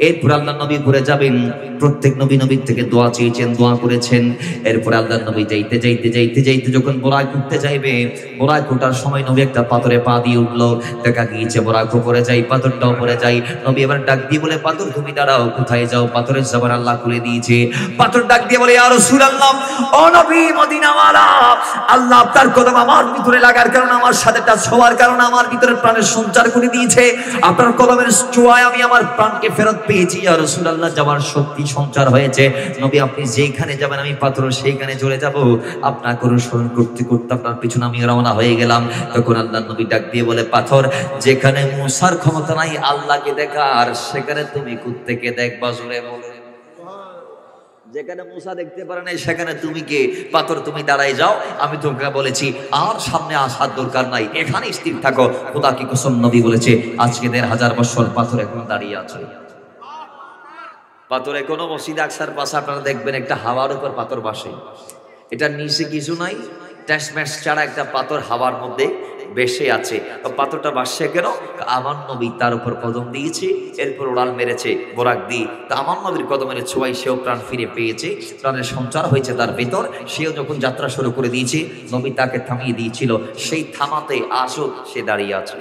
এরপর আল্লাহ নবী ঘুরে যাবেন, প্রত্যেক নবীর থেকে দোয়া চেয়েছেন, দোয়া করেছেন। এরপর আল্লাহ নবী যাইতে যখন বোরাক উঠতে যাইবে, বোরাক ওঠার সময় নবী একটা পাথরে পা দিয়ে উঠলো, দেখা গিয়েছে বোরাক উপরে যাই, পাথরটাও পড়ে যাই। নবী এবার ডাক দিয়ে বলে, পাথর তুমি দাঁড়াও, কোথায় যাও? পাথরের জবান আল্লাহ খুলে দিয়েছে। পাথর ডাক দিয়ে বলে, ইয়া রাসূলুল্লাহ, ও নবী মদিনাওয়ালা, আল্লাহ আপনার কদম আমার ভিতরে লাগার কারণে, আমার সাথে টাচ হওয়ার কারণে আমার ভিতরে প্রাণের সঞ্চার করে দিয়েছে। আপনার কদমের ছোঁয়ায় আমি আমার প্রাণকে ফেরত পেয়েছি। ইয়া রাসূলুল্লাহ, যাওয়ার শক্তি সঞ্চার হয়েছে। নবী আপনি যেখানে যাবেন আমি পাথর সেইখানে চলে যাব। আপনার অনুসরণ করতে করতে আপনার পিছনে আমি রওনা হয়ে গেলাম। তখন আল্লাহ নবী ডাক দিয়ে বলে, পাথর, যেখানে মুসার ক্ষমতা নাই আল্লাহকে দেখার, সেখানে তুমি কোত্থেকে দেখবা? জোরে বলে। যেখানে মুসা দেখতে পারে নাই সেখানে তুমি কে? পাথর তুমি দাঁড়াই যাও, আমি তোমাকে বলেছি আর সামনে আসার দরকার নাই, এখানে স্থির থাকো। খোদা কি কসম, নবী বলেছে আজকে ১৫০০ বছর পাথর এখন দাঁড়িয়ে আছে। পাথর এখনো মসজিদে আকসার পাশে আপনারা দেখবেন একটা হাওয়ার উপর পাথর বাসে, এটা নিচে কিছু নাই, ট্যাসম্যাশ ছাড়া একটা পাথর হাওয়ার মধ্যে বেশে আছে। পাথরটা বাসছে কেন? আমার নবী তার উপর কদম দিয়েছে, এরপর উড়াল মেরেছে বোরাক দিয়ে। তা আমার নবীর কদমের ছোঁয়ায় সেও প্রাণ ফিরে পেয়েছে, প্রাণের সঞ্চার হয়েছে তার ভেতর। সেও যখন যাত্রা শুরু করে দিয়েছে, নবী তাকে থামিয়ে দিয়েছিল, সেই থামাতে আসো সে দাঁড়িয়ে আছে।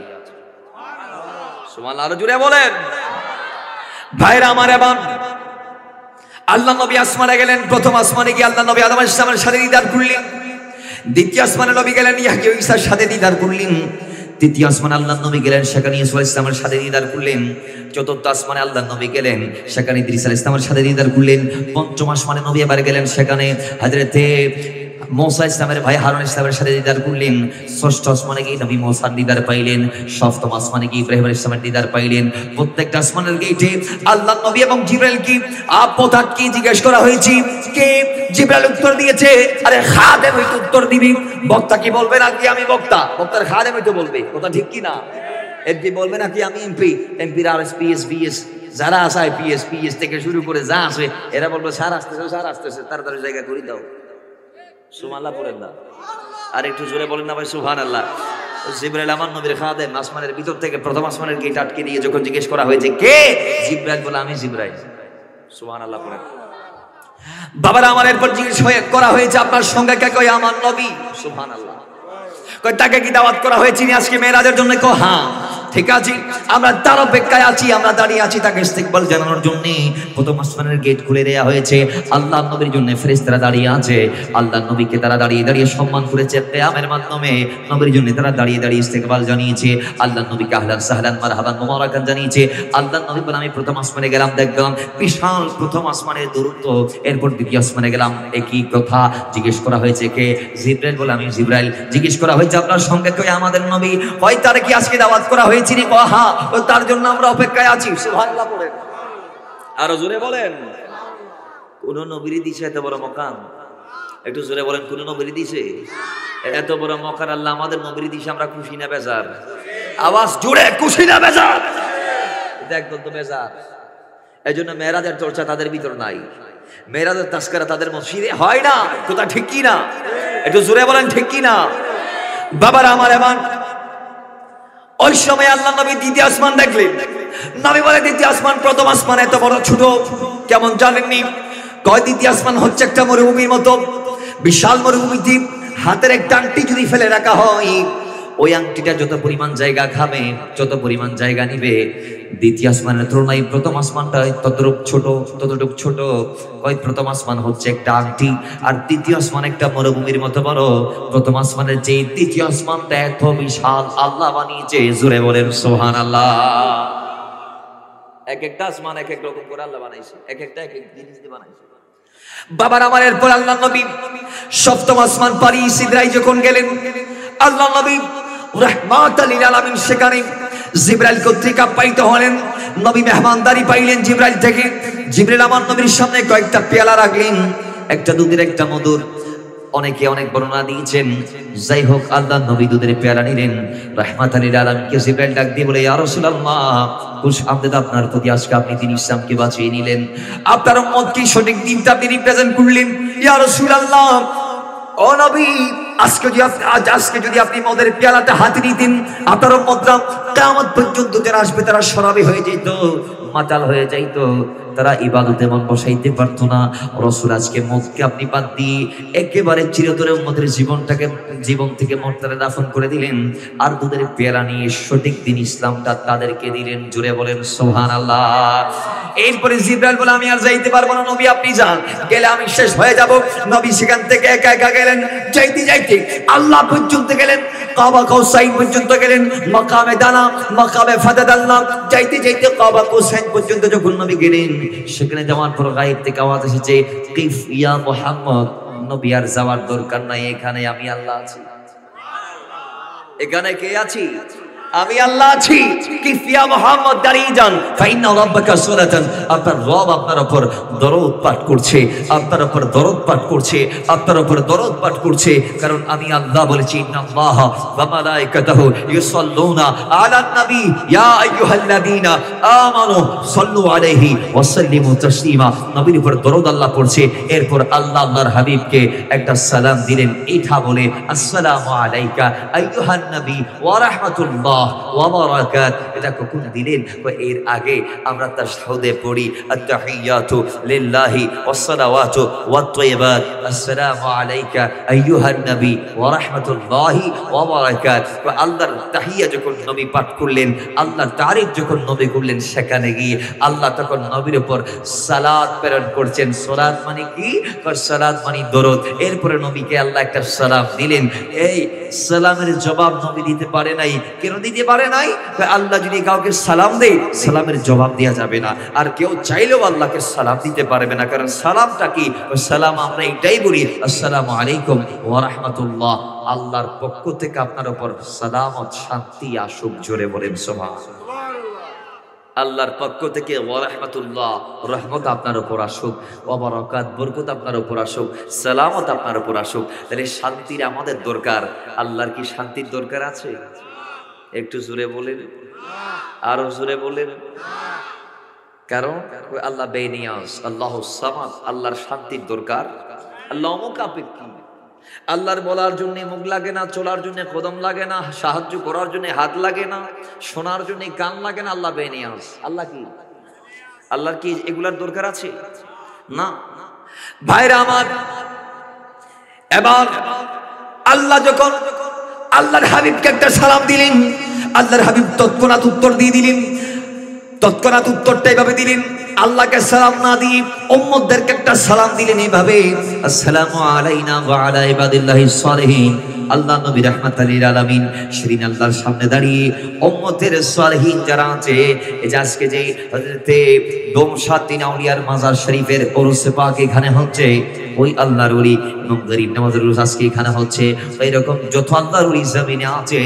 সুবহানাল্লাহ, আরো জোরে বলেন। ভাইরা আমার, এবার আল্লাহ নবী আসমানে গেলেন। প্রথম আসমানে গিয়ে আল্লাহ নবী আদম আলাইহিস সালামের সাথে দিদার করলেন। দ্বিতীয় আসমানে নবী গেলেন, ইয়াহইয়া ঈসার সাথে দিদার করলেন। তৃতীয় আসমানে আল্লাহ নবী গেলেন, সেখানে ঈসা আলাইহিস সালামের সাথে দিদার করলেন। চতুর্থ আসমানে আল্লাহ নবী গেলেন, সেখানে ইদ্রিস আলাইহিস সালামের সাথে দিদার করলেন। পঞ্চম আসমানে নবী এবার গেলেন, সেখানে হযরতে মুসা ইসলামের ভাই হারুন ইসলামের সাথে দিদার করলেন। ষষ্ঠ আসমানে গিয়ে নবী মুসার দিদার পাইলেন। সপ্তম আসমানে গিয়ে ইব্রাহিম আলাইহিস সালামের দিদার পাইলেন। প্রত্যেকটা আসমানের গেটে আল্লাহ নবী এবং জিবরাইল কি আপদাত কি জিজ্ঞেস করা হয়েছে? কে? জিবরাইল উত্তর দিয়েছে, আরে খাদেম হইতো উত্তর দিবি। বক্তা কি বলবে নাকি আমি বক্তা? বক্তার খাদেম হইতো বলবে, কথা ঠিক কি না? এমপি বলবে নাকি আমি এমপি? এমপির আরএস পিএস বিএস যারা আছে, পিএস থেকে শুরু করে যা আছে, এরা বলবে স্যার আসতেছে তাড়াতাড়ি জায়গা করে দাও। সুবহানাল্লাহ পড়েন না, আর একটু জোরে বলেন না ভাই সুবহানাল্লাহ। জিবরাইল আমার নবীর খাদেম, আসমানের ভিতর থেকে প্রথম আসমানের গেট আটকে দিয়ে যখন জিজ্ঞেস করা হয়েছে কে, জিবরাইল বলে আমি জিবরাইল। সুবহানাল্লাহ পড়েন। বাবার আমার এরপর জিজ্ঞেস করা হয়েছে আপনার সঙ্গে কে? কই আমার নবী। সুবহানাল্লাহ। কই তাকে কি দাওয়াত করা হয়েছে আজকে মেরাজের জন্য? কো হ্যাঁ। ঠিক আছে, আমরা তার অপেক্ষায় আছি, আমরা দাঁড়িয়ে আছি তাকে ইস্তিকবাল জানানোর জন্য। প্রথম আসমানের গেট খুলে দেয়া হয়েছে, আল্লাহ নবীর জন্য ফেরেশতারা দাঁড়িয়ে আছে। আল্লাহ নবীকে তারা দাঁড়িয়ে সম্মান করেছে কিয়ামের মাধ্যমে। নবীর জন্য তারা দাঁড়িয়ে ইস্তিকবাল জানিয়েছে। আল্লাহ নবীকে আহলান সাহলান মারহাবান মুবারাকান জানিয়েছে। আল্লাহ নবী বলে আমি প্রথম আসমানে গেলাম, দেখলাম বিশাল প্রথম আসমানের দূরত্ব। এরপর দ্বিতীয় আসমানে গেলাম, একই কথা। জিজ্ঞেস করা হয়েছে কে? জিবরাইল বলে আমি জিবরাইল। জিজ্ঞেস করা হয়েছে আপনার সঙ্গে কে? আমাদের নবী। হয় তার কি আজকে দাওয়াত করা হয়েছে? তার জন্য আমরা অপেক্ষায় আছি। সুবহানাল্লাহ পড়েন, আরো জোরে বলেন। কোন নবীর দিছে এত বড় মকাম? একটু জোরে বলেন, কোন নবীর দিছে এত বড় মকাম? আল্লাহ আমাদের নবীর দিছে, আমরা খুশি না বেজার? আওয়াজ জোরে, খুশি না বেজার? একদম তো বেজার। এই জন্য মেরাজের চর্চা তাদের ভিতর নাই, মেরাজের তাস্করা তাদের মসজিদে হয় না। কথা ঠিক কি না? একটু জোরে বলেন ঠিক কি না? বাবারা আমার, এমন ওই সময় আল্লাহ নবী দ্বিতীয় আসমান দেখলেন। নবী বলে দ্বিতীয় আসমান প্রথম আসমান এত বড় ছোট কেমন জানেননি? কয় দ্বিতীয় আসমান হচ্ছে একটা মরুভূমির মতো, বিশাল মরুভূমি দ্বীপ। হাতের একটা আংটি যদি ফেলে রাখা হয়, ওই আংটিটা যত পরিমাণ জায়গা খাবে, যত পরিমাণ জায়গা নিবে, দ্বিতীয় আসমানের তুলনায় প্রথম আসমানটা ততটুক ছোট। ওই প্রথম আসমান হচ্ছে একটা আংটি, আর দ্বিতীয় আসমান একটা মরুভূমির মতো বড়। প্রথম আসমানের যে দ্বিতীয় আসমানটা এত বিশাল, আল্লাহ বানিয়েছে। জোরে বলেন সুবহানাল্লাহ। এক একটা আসমান এক এক রকম করে আল্লাহ বানাইছে, এক একটা এক এক জিনিস দিয়ে বানাইছে। বাবার আমার, এরপর আল্লাহ নবী সপ্তম আসমান পারি সিদরায় যখন গেলেন, আল্লাহ নবী রাহমাতাল লিল আলামিন সেখানে জিবরাইল কর্তৃক আপ্যায়িত হলেন। নবী মেহমানদারি পাইলেন জিবরাইল থেকে। জিবরাইল আমার নবীর সামনে কয়েকটা পেয়ালা রাখলেন, একটা দুধের একটা মধুর। অনেকে অনেক বর্ণনা দিয়েছেন। যাই হোক, আল্লাহ নবী দুধের পেয়ালা নিলেন। রাহমাতাল লিল আলামিনকে জিবরাইল ডাক দিয়ে বলে, ইয়া রাসূলুল্লাহ, খুশ আমদেদ আপনার প্রতি, আজকে আপনি দিন ইসলামকে বাঁচিয়ে নিলেন, আপনার উম্মতকে সঠিক দিনটা আপনি রিপ্রেজেন্ট করলেন। ইয়া রাসূলুল্লাহ, ও নবী, আজকে যদি আপনি মদের পেয়ালাটা হাতে নিতেন, আপনার উম্মতরা কিয়ামত পর্যন্ত যারা আসবে তারা শরাবী হয়ে যেত, মাতাল হয়ে যাইত, তারা ইবাদতে মন বসাইতে পারতো না। রাসূল আজকে মদকে আপনি বাদ দিয়ে একেবারে চিরতরে উম্মতের জীবন থেকে মর্তারে দাফন করে দিলেন, আর দুধের পেয়ালা নিয়ে সঠিক দিন ইসলামটা তাদেরকে দিলেন। জুড়ে বলেন সুবহানাল্লাহ। এরপরে জিবরাইল বলে আমি আর যাইতে পারবো না নবী, আপনি যান, গেলে আমি শেষ হয়ে যাব। নবী সেখান থেকে একা একা গেলেন, যাইতে যাইতে আল্লাহ পর্যন্ত গেলেন, কাবা কাউসাইন পর্যন্ত গেলেন, মাকামে দানা, মাকামে ফাদাদাল্লাহ, যাইতে যাইতে কাবা কাউসাইন পর্যন্ত যখন নবী গেলেন, সেখানে যাওয়ার পর গায়েব থেকে আওয়াজ এসেছে, কিফ ইয়া মুহাম্মদ, নবী আর যাওয়ার দরকার নাই, এখানে আমি আল্লাহ আছি। এখানে কে আছি? আমি আল্লাহ আছি। কিফিয়া মুহাম্মদ, দাঁড়িয়ে যান, ফাইন্না রাব্বাকা সুরাতান, আপনার রব আপনার উপর দরদ পাঠ করছে, আপনার উপর দরদ পাঠ করছে, আপনার উপর দরদ পাঠ করছে, কারণ আমি আল্লাহ বলেছি, ইন্নাল্লাহা ওয়া মালাইকাতাহু ইউসাল্লুনা আলান নবী ইয়া আইয়ুহাল্লাযীনা আমানু সাল্লু আলাইহি ওয়া সাল্লিমু তাসলিমা। নবীর উপর দরদ আল্লাহ পড়ছে। এরপর আল্লাহ আল্লাহর হাবিবকে একটা সালাম দিলেন, এটা বলে, আসসালামু আলাইকা আইয়ুহান নবী ওয়া রাহমাতুল্লাহ ওয়া বারাকাত। এটা কখন দিলেন? এর আগে আমরা তাশাহুদে পড়ি, আত-তাহিয়াতু লিল্লাহি ওয়াস সালাওয়াতু ওয়াত তাইয়্যিবাত, আসসালামু আলাইকা আইয়ুহান নবী ওয়া রাহমাতুল্লাহি ওয়া বারাকাত। আল্লাহর তাহিয়া যখন নবী পাঠ করলেন, আল্লাহর তারিফ যখন নবী করলেন, সেখানে গিয়ে আল্লাহ তখন নবীর উপর সালাত প্রেরণ করছেন। সালাত মানে কি? সালাত মানে দরুদ। এরপরে নবীকে আল্লাহ একটা সালাম দিলেন। এই সালামের জবাব নবী দিতে পারে নাই। কেন দিতে পারে নাই? আল্লাহ যদি কাউকে সালাম দেয়, সালামের জবাব দেওয়া যাবে না, আর কেউ চাইলেও আল্লাহকে সালাম দিতে পারবে না। কারণ সালামটা কি? সালাম আমরা এটাই বলি, আসসালামু আলাইকুম ওয়া রাহমাতুল্লাহ, আল্লাহর পক্ষ থেকে আপনার উপর সালামত, শান্তি আসুক। জোরে বলেন সুবহানাল্লাহ। আল্লাহর পক্ষ থেকে ওয়া রাহমাতুল্লাহ, রহমত আপনার উপর আসুক, ওয়া বারাকাত, বরকত আপনার উপর আসুক, সালামত আপনার উপর আসুক। তাহলে শান্তির আমাদের দরকার। আল্লাহর কি শান্তির দরকার আছে? একটু জোরে বলেন, আরো জোরে বলেন। কারণ আল্লাহ বেনিয়াজ, আল্লাহ সামাদ, আল্লাহর শান্তির দরকার। আল্লাহ অমুখাপেক্ষী, আল্লাহর বলার জন্য মুখ লাগে না, চলার জন্য কদম লাগে না, সাহায্য করার জন্য হাত লাগে না, শোনার জন্য কান লাগে না। আল্লাহ বেনিয়াজ। আল্লাহ কি? আল্লাহর কি এগুলার দরকার আছে? না। ভাইরা আমার, এবার আল্লাহ যখন আল্লাহর হাবিবকে একটা সালাম দিলেন, আল্লাহর হাবিব তৎক্ষণাৎ উত্তর দিয়ে দিলেন। তৎক্ষণাৎ উত্তরটা এইভাবে দিলেন, আল্লাহকে সালাম না দিয়ে উম্মতদেরকে একটা সালাম দিলেন এইভাবে, আসসালামু আলাইনা ওয়া আলা ইবাদিল্লাহিস সালিহিন। আল্লাহ নবী রাহমাতাল লিল আলামিন সেদিন আল্লাহর সামনে দাঁড়িয়ে উম্মতের সালিহিন যারা আছে, এই যে আজকে যে হযরতে দমশাতিন আউলিয়ার মাজার শরীফের ওরসে পাক এখানে হচ্ছে, ওই আল্লাহর ওলি এবং গরিব নামাজের রোজ আজকে এখানে হচ্ছে, এইরকম যত আল্লাহর ওলি জমিনে আছে,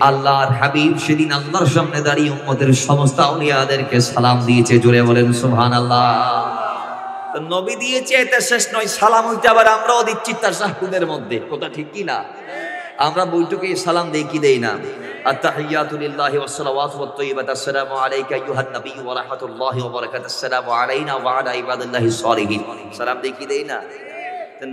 আল্লাহর হাবিব সেদিন আল্লাহর সামনে দাঁড়িয়ে উম্মতের সমস্ত আউলিয়াদেরকে সালাম দিয়েছে। জোরে বলেন সুবহানাল্লাহ। নবী দিয়েছে, এটা শেষ নয়, সালাম হইতে আবার আমরাও দিচ্ছি তাশাহুদের মধ্যে। কথা ঠিক কি না? আমরা বইটুকে সালাম দেই কি দেই না? আত-তাহিয়াতু লিল্লাহি ওয়াস সালাওয়াতু ওয়াত তাইয়্যিবাত, আসসালামু আলাইকা আইয়ুহান নবী ওয়া রাহমাতুল্লাহি ওয়া বারাকাতুহু, আসসালামু আলাইনা ওয়া আলা ইবাদিল্লাহিস সালিহিন। সালাম দেই কি দেই না?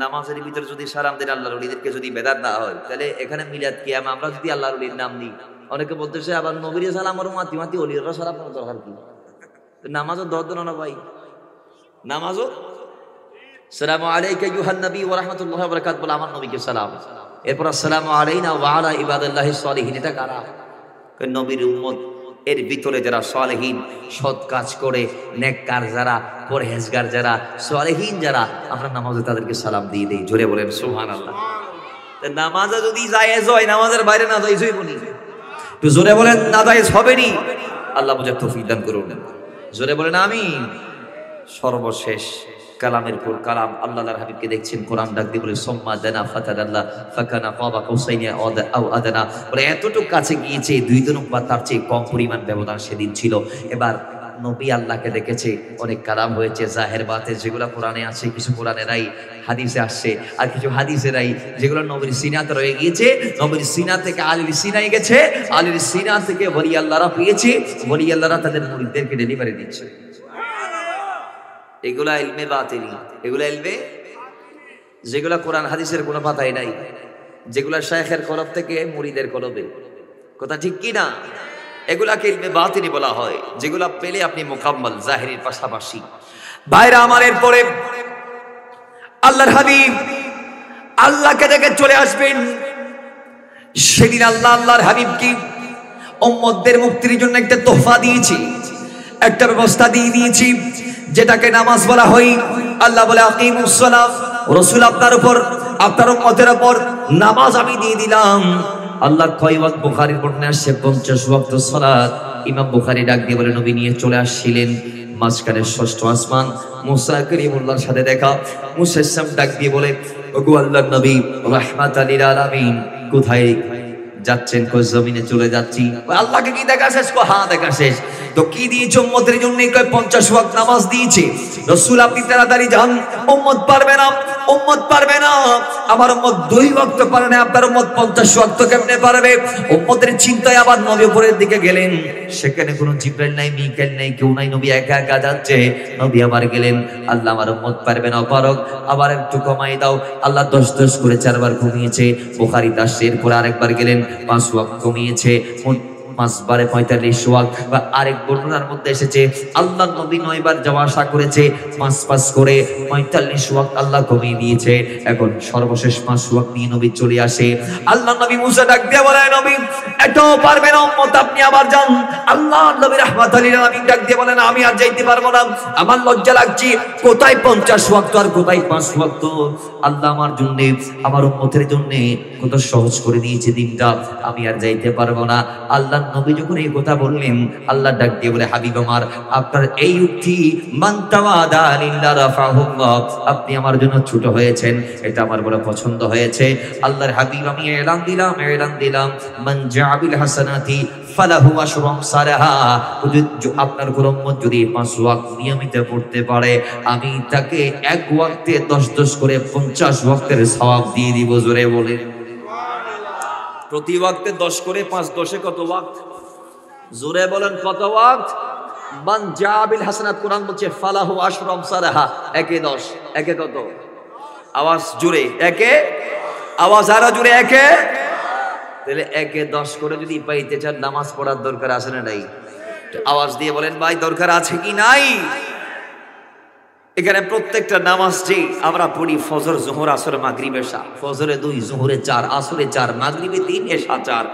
নামাজের ভিতরে যদি সালাম দেন আল্লাহর ওলিদেরকে, যদি বেদাত না হয়, তাহলে এখানে মিলাদ কি? আমরা যদি আল্লাহর ওলির নাম নিই, অনেকে বলতেছে আবার নবীর সালাম আর মাতি মাতি ওলিরা সালাম করার দরকার কি? নামাজও দরদ না ভাই, নামাজও আসসালামু আলাইকা আইয়ুহান নবী ওয়া রাহমাতুল্লাহি ওয়া বারাকাতুহু বলে আমার নবীকে সালাম। এরপর আসসালামু আলাইনা ওয়া আলা ইবাদিল্লাহিস সালিহিন। এটা কারা? নবীর উম্মত এর ভিতরে যারা সালেহীন, সৎ কাজ করে, নেককার যারা, পরহেজগার যারা, সালেহীন যারা, আমরা নামাজে তাদেরকে সালাম দিয়ে দেই। জোরে বলেন সুবহানাল্লাহ। নামাজে যদি জায়েজ হয়, নামাজের বাইরে না জায়েজ হইব নি? তো জোরে বলেন, না জায়েজ হবে নি। আল্লাহ বুঝার তৌফিক দান করুন। জোরে বলেন আমিন। সর্বশেষ কালামের পর কালাম, আল্লাহর হাবিবকে দেখছেন কোরআন ডাক দিয়ে বলে, সুম্মা দানা ফাতাদাল্লা ফাকানা কাবা কাউসাইনি আও আদনা, বলে এতটুকু কাছে গিয়েছে, দুই দিন বা তার চেয়ে কম পরিমাণ ব্যবধান সেদিন ছিল। এবার নবী আল্লাহকে দেখেছে। অনেক কালাম হয়েছে জাহের বাতে, যেগুলো কোরআনে আছে, কিছু কোরআনে নাই, হাদিসে আসছে, আর কিছু হাদিসে নাই, যেগুলো নবীর সিনাতে রয়ে গিয়েছে। নবীর সিনা থেকে আলীর সিনায় গেছে, আলীর সিনা থেকে ওলি আল্লাহরা পেয়েছে, ওলি আল্লাহরা তাদের মুরিদদেরকে ডেলিভারি দিচ্ছে। এগুলা ইলমে বাতিনি, এগুলা ইলমে যেগুলা কোরআন হাদিসের কোনো পাতাই নাই, যেগুলা শায়েখের কলব থেকে মুরিদের কলবে। কথা ঠিক কি না? এগুলাকে ইলমে বাতিনি বলা হয়, যেগুলা পেলে আপনি মুকাম্মাল জাহিরের পাশাপাশি। ভাইরা আমার, এরপরে আল্লাহর হাবিব আল্লাহকে দেখে চলে আসবেন। সেদিন আল্লাহর হাবিব কি উম্মতদের মুক্তির জন্য একটা তোহফা দিয়েছি, একটা ব্যবস্থা দিয়ে দিয়েছি, যেটাকে নামাজ বলা হয়। আল্লাহ বলে আকিমুস সালাত, রাসূল আপনার উপর, আপনার উম্মতের উপর নামাজ আমি দিয়ে দিলাম। আল্লাহর কয় ওয়াক্ত বুখারীর বর্ণনা আসছে 50 ওয়াক্ত সালাত। ইমাম বুখারী ডাক দিয়ে বলে নবী নিয়ে চলে আসছিলেন মাঝখানে ষষ্ঠ আসমান, মুসা কালিমুল্লাহর সাথে দেখা। মুসা ইসলাম ডাক দিয়ে বলে, ওগো আল্লাহর নবী রাহমাতাল লিল আলামিন, কোথায় যাচ্ছেন? কই জমিনে চলে যাচ্ছি। আল্লাহকে কি দেখা শেষ? হ্যাঁ দেখা শেষ। তো কি দিয়েছে উম্মতের জন্য? 50 ওয়াক্ত নামাজ দিয়েছে। রাসূল আপনি তাড়াতাড়ি যান, উম্মত পারবে না, উম্মত পারবে না। আমার উম্মত 2 ওয়াক্ত পারে না, আপনার উম্মত 50 ওয়াক্ত কেমনে পারবে? উম্মতের চিন্তায় আবার নবী উপরের দিকে গেলেন। সেখানে কোনো জিবরাইল নাই, মিকাইল নাই, কেউ নাই, নবী একা একা যাচ্ছে। নবী আবার গেলেন, আল্লাহ আমার উম্মত পারবে না, পারক, আবার একটু কমাই দাও। আল্লাহ 10 করে 4 বার কমিয়েছে। বুখারীতে আসছে। এরপর আরেকবার গেলেন, 5 ওয়াক্ত কমিয়েছে, 5 বারে 45 ওয়াক্ত। বা আরেক বর্ণনার মধ্যে এসেছে আল্লাহ নবী 9 বার যাওয়া আসা করেছে, 5 করে 45 ওয়াক্ত আল্লাহ কমিয়ে দিয়েছে। এখন সর্বশেষ 5 ওয়াক্ত নিয়ে নবী চলে আসে। আল্লাহ নবী মুসা ডাক দিয়ে বলে, নবী এটাও পারবে না উম্মত, আপনি আবার যান। আল্লাহ নবী রাহমাতুল লিল আলামিন ডাক দিয়ে বলেন, আমি আর যাইতে পারবো না, আমার লজ্জা লাগছে। কোথায় 50 ওয়াক্ত আর কোথায় 5 ওয়াক্ত? আল্লাহ আমার জন্য, আমার উম্মতের জন্য কত সহজ করে দিয়েছে দিনটা, আমি আর যাইতে পারবো না। আল্লাহ নবী যখন এই কথা বললেন, আল্লাহ ডাক দিয়ে বলে, হাবিব আমার, আপনার এই উক্তি মান তাওয়াদা লিল্লাহ রাফাহুল্লাহ, আপনি আমার জন্য ছোট হয়েছেন, এটা আমার বড় পছন্দ হয়েছে। আল্লাহর হাবিব আমি এলান দিলাম মান জাবিল হাসানাতি ফালাহু আশরু আমসালাহা, আপনার কোন উম্মত যদি 5 ওয়াক্ত নিয়মিত পড়তে পারে, আমি তাকে 1 ওয়াক্তে 10 করে 50 ওয়াক্তের সওয়াব দিয়ে দিব। জোরে বলে প্রতি ওয়াক্তে 10 করে 5 10 কত ওয়াক্ত? জোরে বলেন কত ওয়াক্ত? মান জাবিল হাসানাত, কোরআন বলছে ফালাহু আশরু আমসালাহা, 1 এ 10, 1 এ কত? আওয়াজ জোরে, 1 এ, আওয়াজ আরো জোরে, 1 এ। তাহলে 1 এ 10 করে যদি পাইতে চান, নামাজ পড়ার দরকার আছে না নাই? আওয়াজ দিয়ে বলেন ভাই, দরকার আছে কি নাই? এখানে প্রত্যেকটা নামাজ যে আমরা পড়ি, ফজর, জোহর, আসর, মাগরিব, এশা, ফজরে 2, জোহরে 4, আসরে 4, মাগরিবে 3, এশা 4,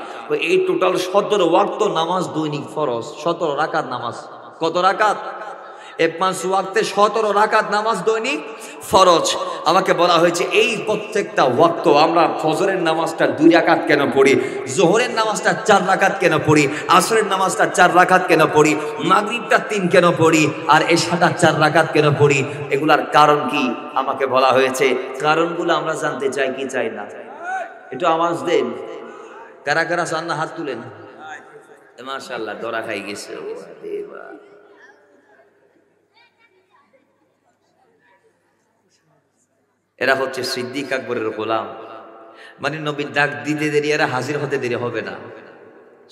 এই টোটাল 17 ওয়াক্ত নামাজ দৈনিক ফরজ। 17 রাকাত নামাজ। কত রাকাত? 5 ওয়াক্তে 17 রাকাত নামাজ দৈনিক ফরজ। আমাকে বলা হয়েছে এই প্রত্যেকটা ওয়াক্ত আমরা ফজরের নামাজটা 2 রাকাত কেন পড়ি, জোহরের নামাজটা 4 রাকাত কেন পড়ি, আসরের নামাজটা 4 রাকাত কেন পড়ি, মাগরিবটা 3 কেন পড়ি, আর এশাটা 4 রাকাত কেন পড়ি? এগুলার কারণ কি আমাকে বলা হয়েছে। কারণগুলো আমরা জানতে চাই কি চাই না? একটু আওয়াজ দেন, কারা কারা চান না? হাত তুলেন। মাশাআল্লাহ, ধরা খাই গেছে। এরা হচ্ছে সিদ্দিক আকবরের গোলাম, মানে নবীর ডাক দিতে দেরি, এরা হাজির হতে দেরি হবে না।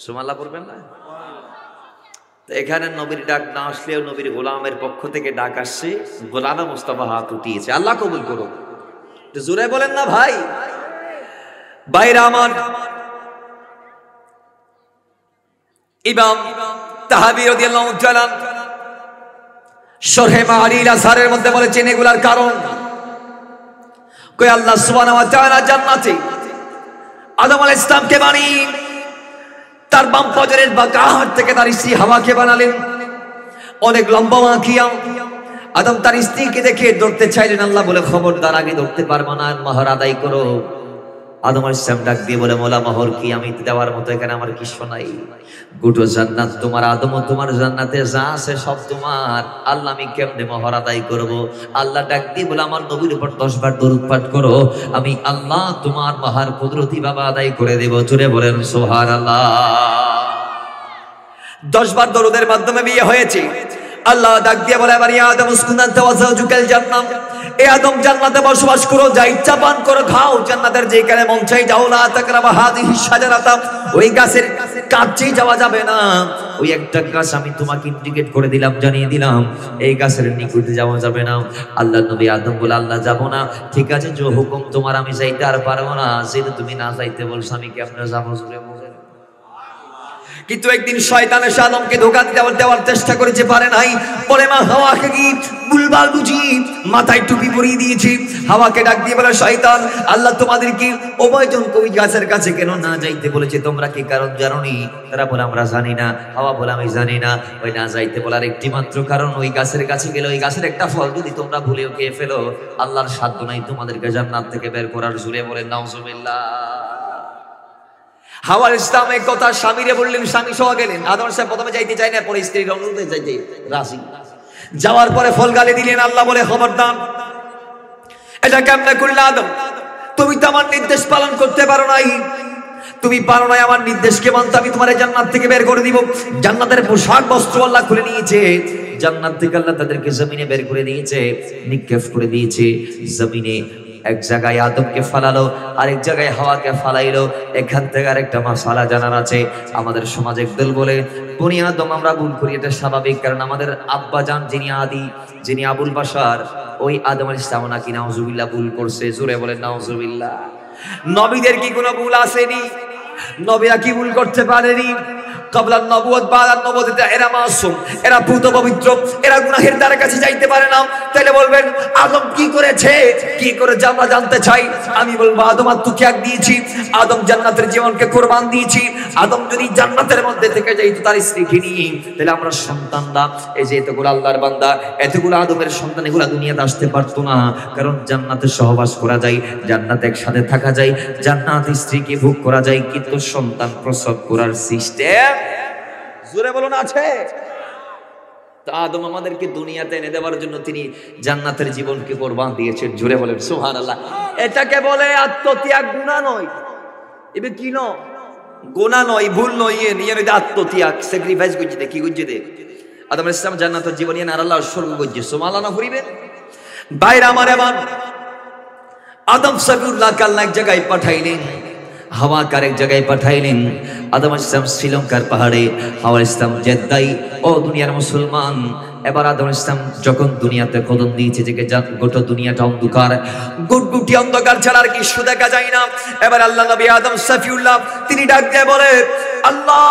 সুবহানাল্লাহ পড়বেন না? তো এখানে নবীর ডাক না আসলেও নবীর গোলামের পক্ষ থেকে ডাক আসছে। গোলাম মুস্তাফা হাত উঠিয়েছে, আল্লাহ কবুল করুক। জোরে বলেন না ভাই। বাইরা আমার, ইমাম তাহাবী রাদিয়াল্লাহু তাআলা শরহে মাআরিল আজহারের মধ্যে বলেছেন এগুলার কারণ। কই আল্লাহ সুবহানাহু ওয়া তাআলা জান্নাতে আদম আলাইহিস সালামকে বানিয়ে তার বাম পাজরের বাগাহাত থেকে তার স্ত্রী হাওয়াকে বানালেন। অনেক লম্বা মাখিয়া আদম তার স্ত্রীকে দেখে ধরতে চাইলেন। আল্লাহ বলে, খবরদার, আগে ধরতে পারবো না, মোহর আদায় করো। আদম আলাইহিস সালাম ডাক দিয়ে বলে, মোলা মোহর কি? আমি দেওয়ার মতো এখানে আমার কিছু নাই। গোটা জান্নাত তোমার, আদম ও তোমার জান্নাতে যা আছে সব তোমার। আল্লাহ আমি কেমনে মোহর আদায় করব? আল্লাহ ডাক দিয়ে বলে, আমার নবীর উপর 10 বার দরুদ পাঠ করো, আমি আল্লাহ তোমার মহার কুদরতি বাবা আদায় করে দেব। জোরে বলেন সুবহানাল্লাহ। 10 বার দরুদের মাধ্যমে বিয়ে হয়েছে। আল্লাহ ডাক দিয়ে বলে, আবার ইয়া আদম উসকুন আনতা ওয়া যাওজুকাল জান্নাত, এ আদম জান্নাতে বসবাস করো, যা ইচ্ছা পান করো, খাও, জান্নাতের যেখানে মন চাই যাও। লা তাকরাবা হাযিহি শাজারাতা, ওই গাছের কাছে যাওয়া যাবে না। ওই একটা গাছ আমি তোমাকে ইন্ডিকেট করে দিলাম, জানিয়ে দিলাম এই গাছের নিকটে যাওয়া যাবে না। আল্লাহ নবী আদম বলে আল্লাহ যাবো না। ঠিক আছে, যে হুকুম তোমার আমি যাইতে আর পারবো না, যেহেতু তুমি না যাইতে বলছো আমি কেমনে যাবো? কিন্তু একদিন শয়তান এসে আদমকে ধোঁকা দেওয়ার চেষ্টা করেছে, পারে নাই। বলে মা হাওয়াকে কি বুলবাল বুঝি মাথায় টুপি পরিয়ে দিয়েছি। হাওয়াকে ডাক দিয়ে বলে শয়তান, আল্লাহ তোমাদেরকে উভয়জনকে ওই গাছের কাছে কেন না যাইতে বলেছে, তোমরা কি কারণ জানোনি? তারা বলে আমরা জানি না। হাওয়া বলে আমি জানি না। ওই না যাইতে বলার একটি মাত্র কারণ, ওই গাছের কাছে গেলে ওই গাছের একটা ফল যদি তোমরা ভুলেও খেয়ে ফেলো, আল্লাহর সাধ্য নাই তোমাদেরকে জান্নাত থেকে বের করার। জুড়ে বলেন নাউজুবিল্লাহ। হাওয়া ইসলাম এই কথা স্বামীরে বললেন, স্বামী সহ গেলেন। আদম সাহেব প্রথমে যাইতে চাই না, পরে স্ত্রীর অনুরোধে যাইতে রাজি। যাওয়ার পরে ফল গালে দিলেন। আল্লাহ বলে খবরদার, এটা কেমনে করলে আদম? তুমি তো আমার নির্দেশ পালন করতে পারো নাই। তুমি পারো নাই আমার নির্দেশকে মানতে, আমি তোমার জান্নাত থেকে বের করে দিব। জান্নাতের পোশাক বস্ত্র আল্লাহ খুলে নিয়েছে। জান্নাত থেকে আল্লাহ তাদেরকে জমিনে বের করে দিয়েছে, নিক্ষেপ করে দিয়েছে জমিনে। এক জায়গায় আদমকে ফালালো, আরেক জায়গায় হাওয়াকে ফালাইলো। এখান থেকে আরেকটা মাসালা জানার আছে। আমাদের সমাজে একদল বলে বনি আদম আমরা ভুল করি, এটা স্বাভাবিক, কারণ আমাদের আব্বা জান যিনি আদি, যিনি আবুল বাশার, ওই আদম আলাইহিস সালাম নাকি নাউজুবিল্লাহ ভুল করছে। জোরে বলেন নাউজুবিল্লাহ। নবীদের কি কোনো ভুল আসেনি? নবীরা কি ভুল করতে পারেনি? কবলান নবুয়ত বাদান নবুয়ত, এরা মাসুম, এরা পূত পবিত্র, এরা গুনাহের দ্বারা কাছে যাইতে পারে না। তাহলে বলবেন আদম কি করেছে, কি করেছে আমরা জানতে চাই। আমি বলবো আদম আত্মত্যাগ দিয়েছি, আদম জান্নাতের জীবনকে কোরবান দিয়েছি। আদম যদি জান্নাতের মধ্যে থেকে যাইতো তার স্ত্রীকে নিয়ে, তাহলে আমরা সন্তানরা, এই যে এতগুলো আল্লাহর বান্দা, এতগুলো আদমের সন্তান, এগুলা দুনিয়াতে আসতে পারতো না। কারণ জান্নাতে সহবাস করা যায়, জান্নাতে একসাথে থাকা যায়, জান্নাত স্ত্রীকে ভোগ করা যায়, কিন্তু সন্তান প্রসব করার সিস্টেম জোরে বলুন আছে। তা আদম আমাদেরকে দুনিয়াতে এনে দেওয়ার জন্য তিনি জান্নাতের জীবনকে কোরবান দিয়েছেন। জোরে বলেন সুবহানাল্লাহ। এটাকে বলে আত্মত্যাগ, গুনাহ নয়। এবে কি নয়? গুনাহ নয়, ভুল নয়, নিয়ে আত্মত্যাগ, স্যাক্রিফাইস করছে। কি করছে দে আদম আলাইহিস সালাম জান্নাতের জীবন নিয়ে আর আল্লাহ স্বর্গ করছে। সুবহানাল্লাহ না করিবেন বাইরে আমার। এবার আদম সফিউল্লাহ আল্লাহ এক জায়গায় পাঠাইলেন, হাওয়া কারেক জায়গায় পাঠাইলেন। আদম আলাইহিস সালাম শ্রীলঙ্কার পাহাড়ে, হাওয়া ইসলাম জেদ্দাই। ও দুনিয়ার মুসলমান, এবার আদম আলাইহিস সালাম যখন দুনিয়াতে কদম দিয়েছে, যে গোটা দুনিয়াটা অন্ধকার, গুটগুটি অন্ধকার ছাড়া আর কিছু দেখা যায় না। এবার আল্লাহ নবী আদম সফিউল্লাহ তিনি ডাক দিয়ে বলে, আল্লাহ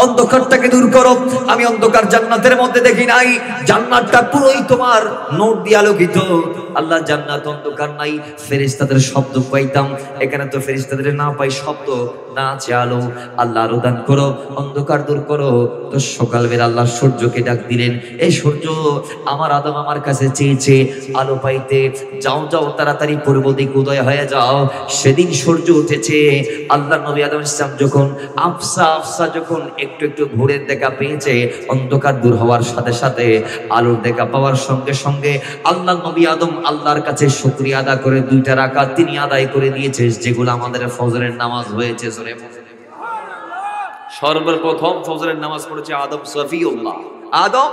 অন্ধকারটাকে দূর করো। আমি অন্ধকার জান্নাতের মধ্যে দেখি নাই, জান্নাতটা পুরোই তোমার নূর দিয়ে আলোকিত। আল্লাহ জান্নাত অন্ধকার নাই, ফেরেশতাদের শব্দ পাইতাম, এখানে তো ফেরেশতাদের না পাই শব্দ, না আছে আলো। আল্লাহ আলো দান করো, অন্ধকার দূর করো। তো সকালবেলা আল্লাহ সূর্যকে ডাক দিলেন, এই সূর্য আমার আদম আমার কাছে চেয়েছে আলো পাইতে, যাও যাও তাড়াতাড়ি পূর্ব দিক উদয় হয়ে যাও। সেদিন সূর্য উঠেছে। আল্লাহ নবী আদম ইসলাম যখন আফসা যখন একটু একটু ভোরের দেখা পেয়েছে, অন্ধকার দূর হওয়ার সাথে সাথে আলোর দেখা পাওয়ার সঙ্গে সঙ্গে আল্লাহ নবী আদম আল্লাহর কাছে শুকরিয়া আদা করে 2টা রাকাত তিনি আদায় করে দিয়েছে, যেগুলো আমাদের ফজরের নামাজ হয়েছে। সর্বপ্রথম ফজরের নামাজ পড়েছে আদম সফিউল্লাহ। আদম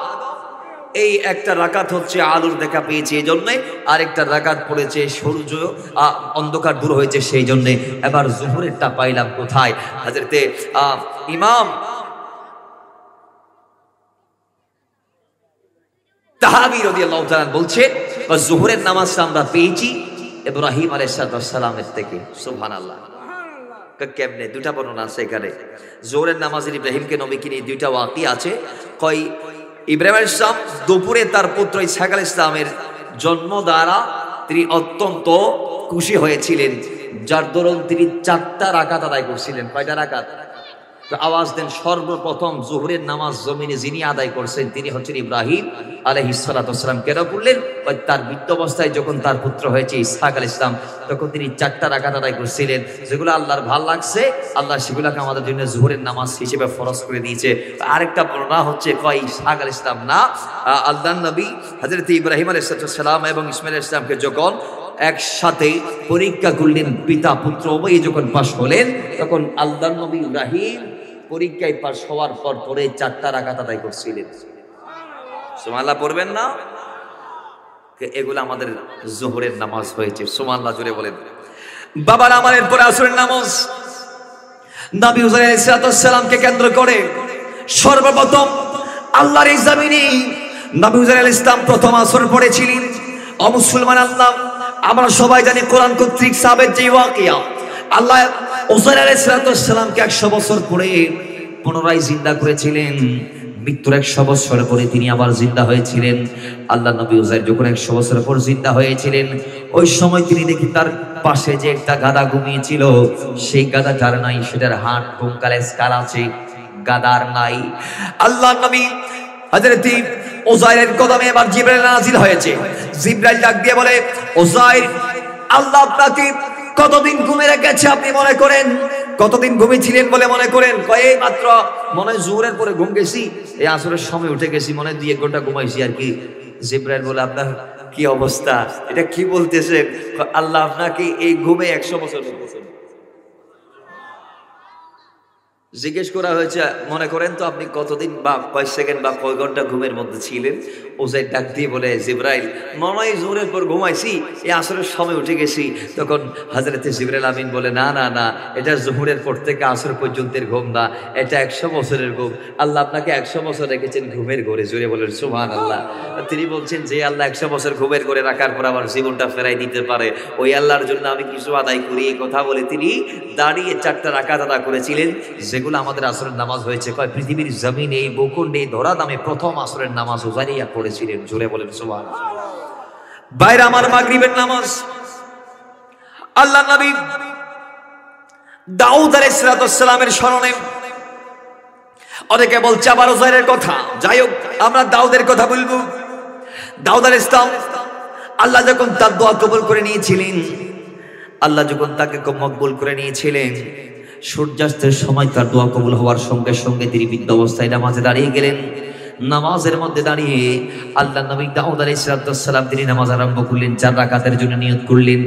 এই একটা রাকাত হচ্ছে আলোর দেখা পেয়েছে এই জন্যে, আরেকটা রাকাত পড়েছে সূর্য অন্ধকার দূর হয়েছে সেই জন্যে। এবার জোহরেরটা পাইলাম কোথায়? হযরতে ইমাম তাহাবী রাদিয়াল্লাহু তাআলা বলছেন, জোহরের নামাজটা আমরা পেয়েছি ইব্রাহিম আলাইহিস সালামের থেকে। সুবহানাল্লাহ। কেমনে? 2টা বর্ণনা আছে এখানে। জোহরের নামাজের ইব্রাহিমকে নবীকে নিয়ে 2টা ওয়াকি আছে। কয় ইব্রাহিম আলাইহিস সালাম দুপুরে তার পুত্র ইসহাক আলাইহিস সালামের জন্ম দ্বারা তিনি অত্যন্ত খুশি হয়েছিলেন, যার দরুন তিনি 4টা রাকাত আদায় করছিলেন। কয়টা রাকাত? তো আওয়াজ দেন। সর্বপ্রথম জোহরের নামাজ জমিনে যিনি আদায় করছেন তিনি হচ্ছেন ইব্রাহিম আলাইহিস সালাতু ওয়াস সালাম। কেন বললেন? তার বৃদ্ধ অবস্থায় যখন তার পুত্র হয়েছে ইসহাক আলাইহিস সালাম, তখন তিনি 4টা রাকাত আদায় করছিলেন, যেগুলো আল্লাহর ভাল লাগছে। আল্লাহ সেগুলোকে আমাদের জন্য জোহরের নামাজ হিসেবে ফরজ করে দিয়েছে। আরেকটা বর্ণনা হচ্ছে কয় ইসহাক আলাইহিস সালাম না, আল্লাহর নবী হযরত ইব্রাহিম আলাইহিস সালাম এবং ইসমাঈল আলাইহিস সালামকে যখন একসাথে পরীক্ষা করলেন, পিতা পুত্র উভয়ই যখন পাশ হলেন, তখন আল্লাহর নবী ইব্রাহিম পরীক্ষায় পাশ হওয়ার পর পরে 4টা রাকাত আদায় করছিলেন। সুবহানাল্লাহ পড়বেন না? এগুলো আমাদের জোহরের নামাজ হয়েছে। সুবহানাল্লাহ জোরে বলেন। বাবার আমাদের পরে আসরের নামাজ নবী হুজুর আলাইহিস সালামকে কেন্দ্র করে সর্বপ্রথম আল্লাহর এই জমিনে নবী উজাইর আলাইহিস সালাম প্রথম আসর পড়েছিলেন। মুসলমান আল্লাহ, আমরা সবাই জানি কোরআন কর্তৃক সাবেত যে ওয়াকিয়া, আল্লাহ উজাইর আলাইহিস সালামকে 100 বছর পরে পুনরায় জিন্দা করেছিলেন। মৃত্যুর 100 বছর পরে তিনি আবার জিন্দা হয়েছিলেন। আল্লাহ নবী উজাইর যখন 100 বছর পর জিন্দা হয়েছিলেন, ওই সময় তিনি দেখি তার পাশে যে একটা গাদা ঘুমিয়েছিল, সেই গাদাটার নাই, সেটার হাড় কঙ্কালে স্কার আছে, গাদার নাই। আল্লাহ নবী হযরত উজাইরের কদমে এবার জিবরাইল নাজিল হয়েছে। জিবরাইল ডাক দিয়ে বলে, উজাইর, আল্লাহ আপনাকে কতদিন ঘুমে রেখেছে আপনি মনে করেন? কতদিন ঘুমিয়েছিলেন বলে মনে করেন? কয়ে মাত্র মনে হয় জোহরের পরে ঘুম গেছি, এই আসরের সময় উঠে গেছি, মনে হয় 2-1 ঘন্টা ঘুমাইছি আর কি। জিবরাইল বলে, আপনার কি অবস্থা, এটা কি বলতেছেন? আল্লাহ আপনাকে এই ঘুমে 100 বছর রেখেছেন। জিজ্ঞেস করা হয়েছে, মনে করেন তো আপনি কতদিন বা কয় সেকেন্ড বা কয় ঘন্টা ঘুমের মধ্যে ছিলেন? উজাইর ডাক দিয়ে বলে, জিবরাইল, মনে হয় জোহরের পর ঘুমাইছি, এই আসরের সময় উঠে গেছি। তখন হযরত জিবরাইল আমিন বলে, না না না, এটা জোহরের পর থেকে আসর পর্যন্তের ঘুম না, এটা 100 বছরের ঘুম। আল্লাহ আপনাকে 100 বছর রেখেছেন ঘুমের ঘরে। জোরে বলেন সুবহানাল্লাহ। তিনি বলছেন, যে আল্লাহ 100 বছর ঘুমের ঘরে রাখার পর আমার জীবনটা ফেরাই দিতে পারে, ওই আল্লাহর জন্য আমি কিছু আদায় করি। এই কথা বলে তিনি দাঁড়িয়ে 4টা রাকাত আদা করেছিলেন, যেগুলো আমাদের আসরের নামাজ হয়েছে। কয় পৃথিবীর জমিনে এই ভূখণ্ডে ধরা দামে প্রথম আসরের নামাজ উজাইরিয়া পড়েছিলেন। জোরে বলেন সুবহানাল্লাহ। বাইরে আমার মাগরিবের নামাজ আল্লাহ নবী দাউদ আলাইহিস সালামের স্মরণে, অনেকে বলছে আবার উজাইরের কথা। যাই হোক, আমরা দাউদের কথা বলবো। দাউদ আলাইহিস সালাম আল্লাহ যখন তার দোয়া কবুল করে নিয়েছিলেন, আল্লাহ যখন তাকে মকবুল করে নিয়েছিলেন, সূর্যাস্তের সময় তার দোয়া কবুল হওয়ার সঙ্গে সঙ্গে তিনি বৃদ্ধ অবস্থায় নামাজে দাঁড়িয়ে গেলেন। নামাজের মধ্যে দাঁড়িয়ে আল্লাহ নবী দাউদ আলাইহিস সালাম তিনি নামাজ আরম্ভ করলেন, 4 রাকাতের জন্য নিয়ত করলেন।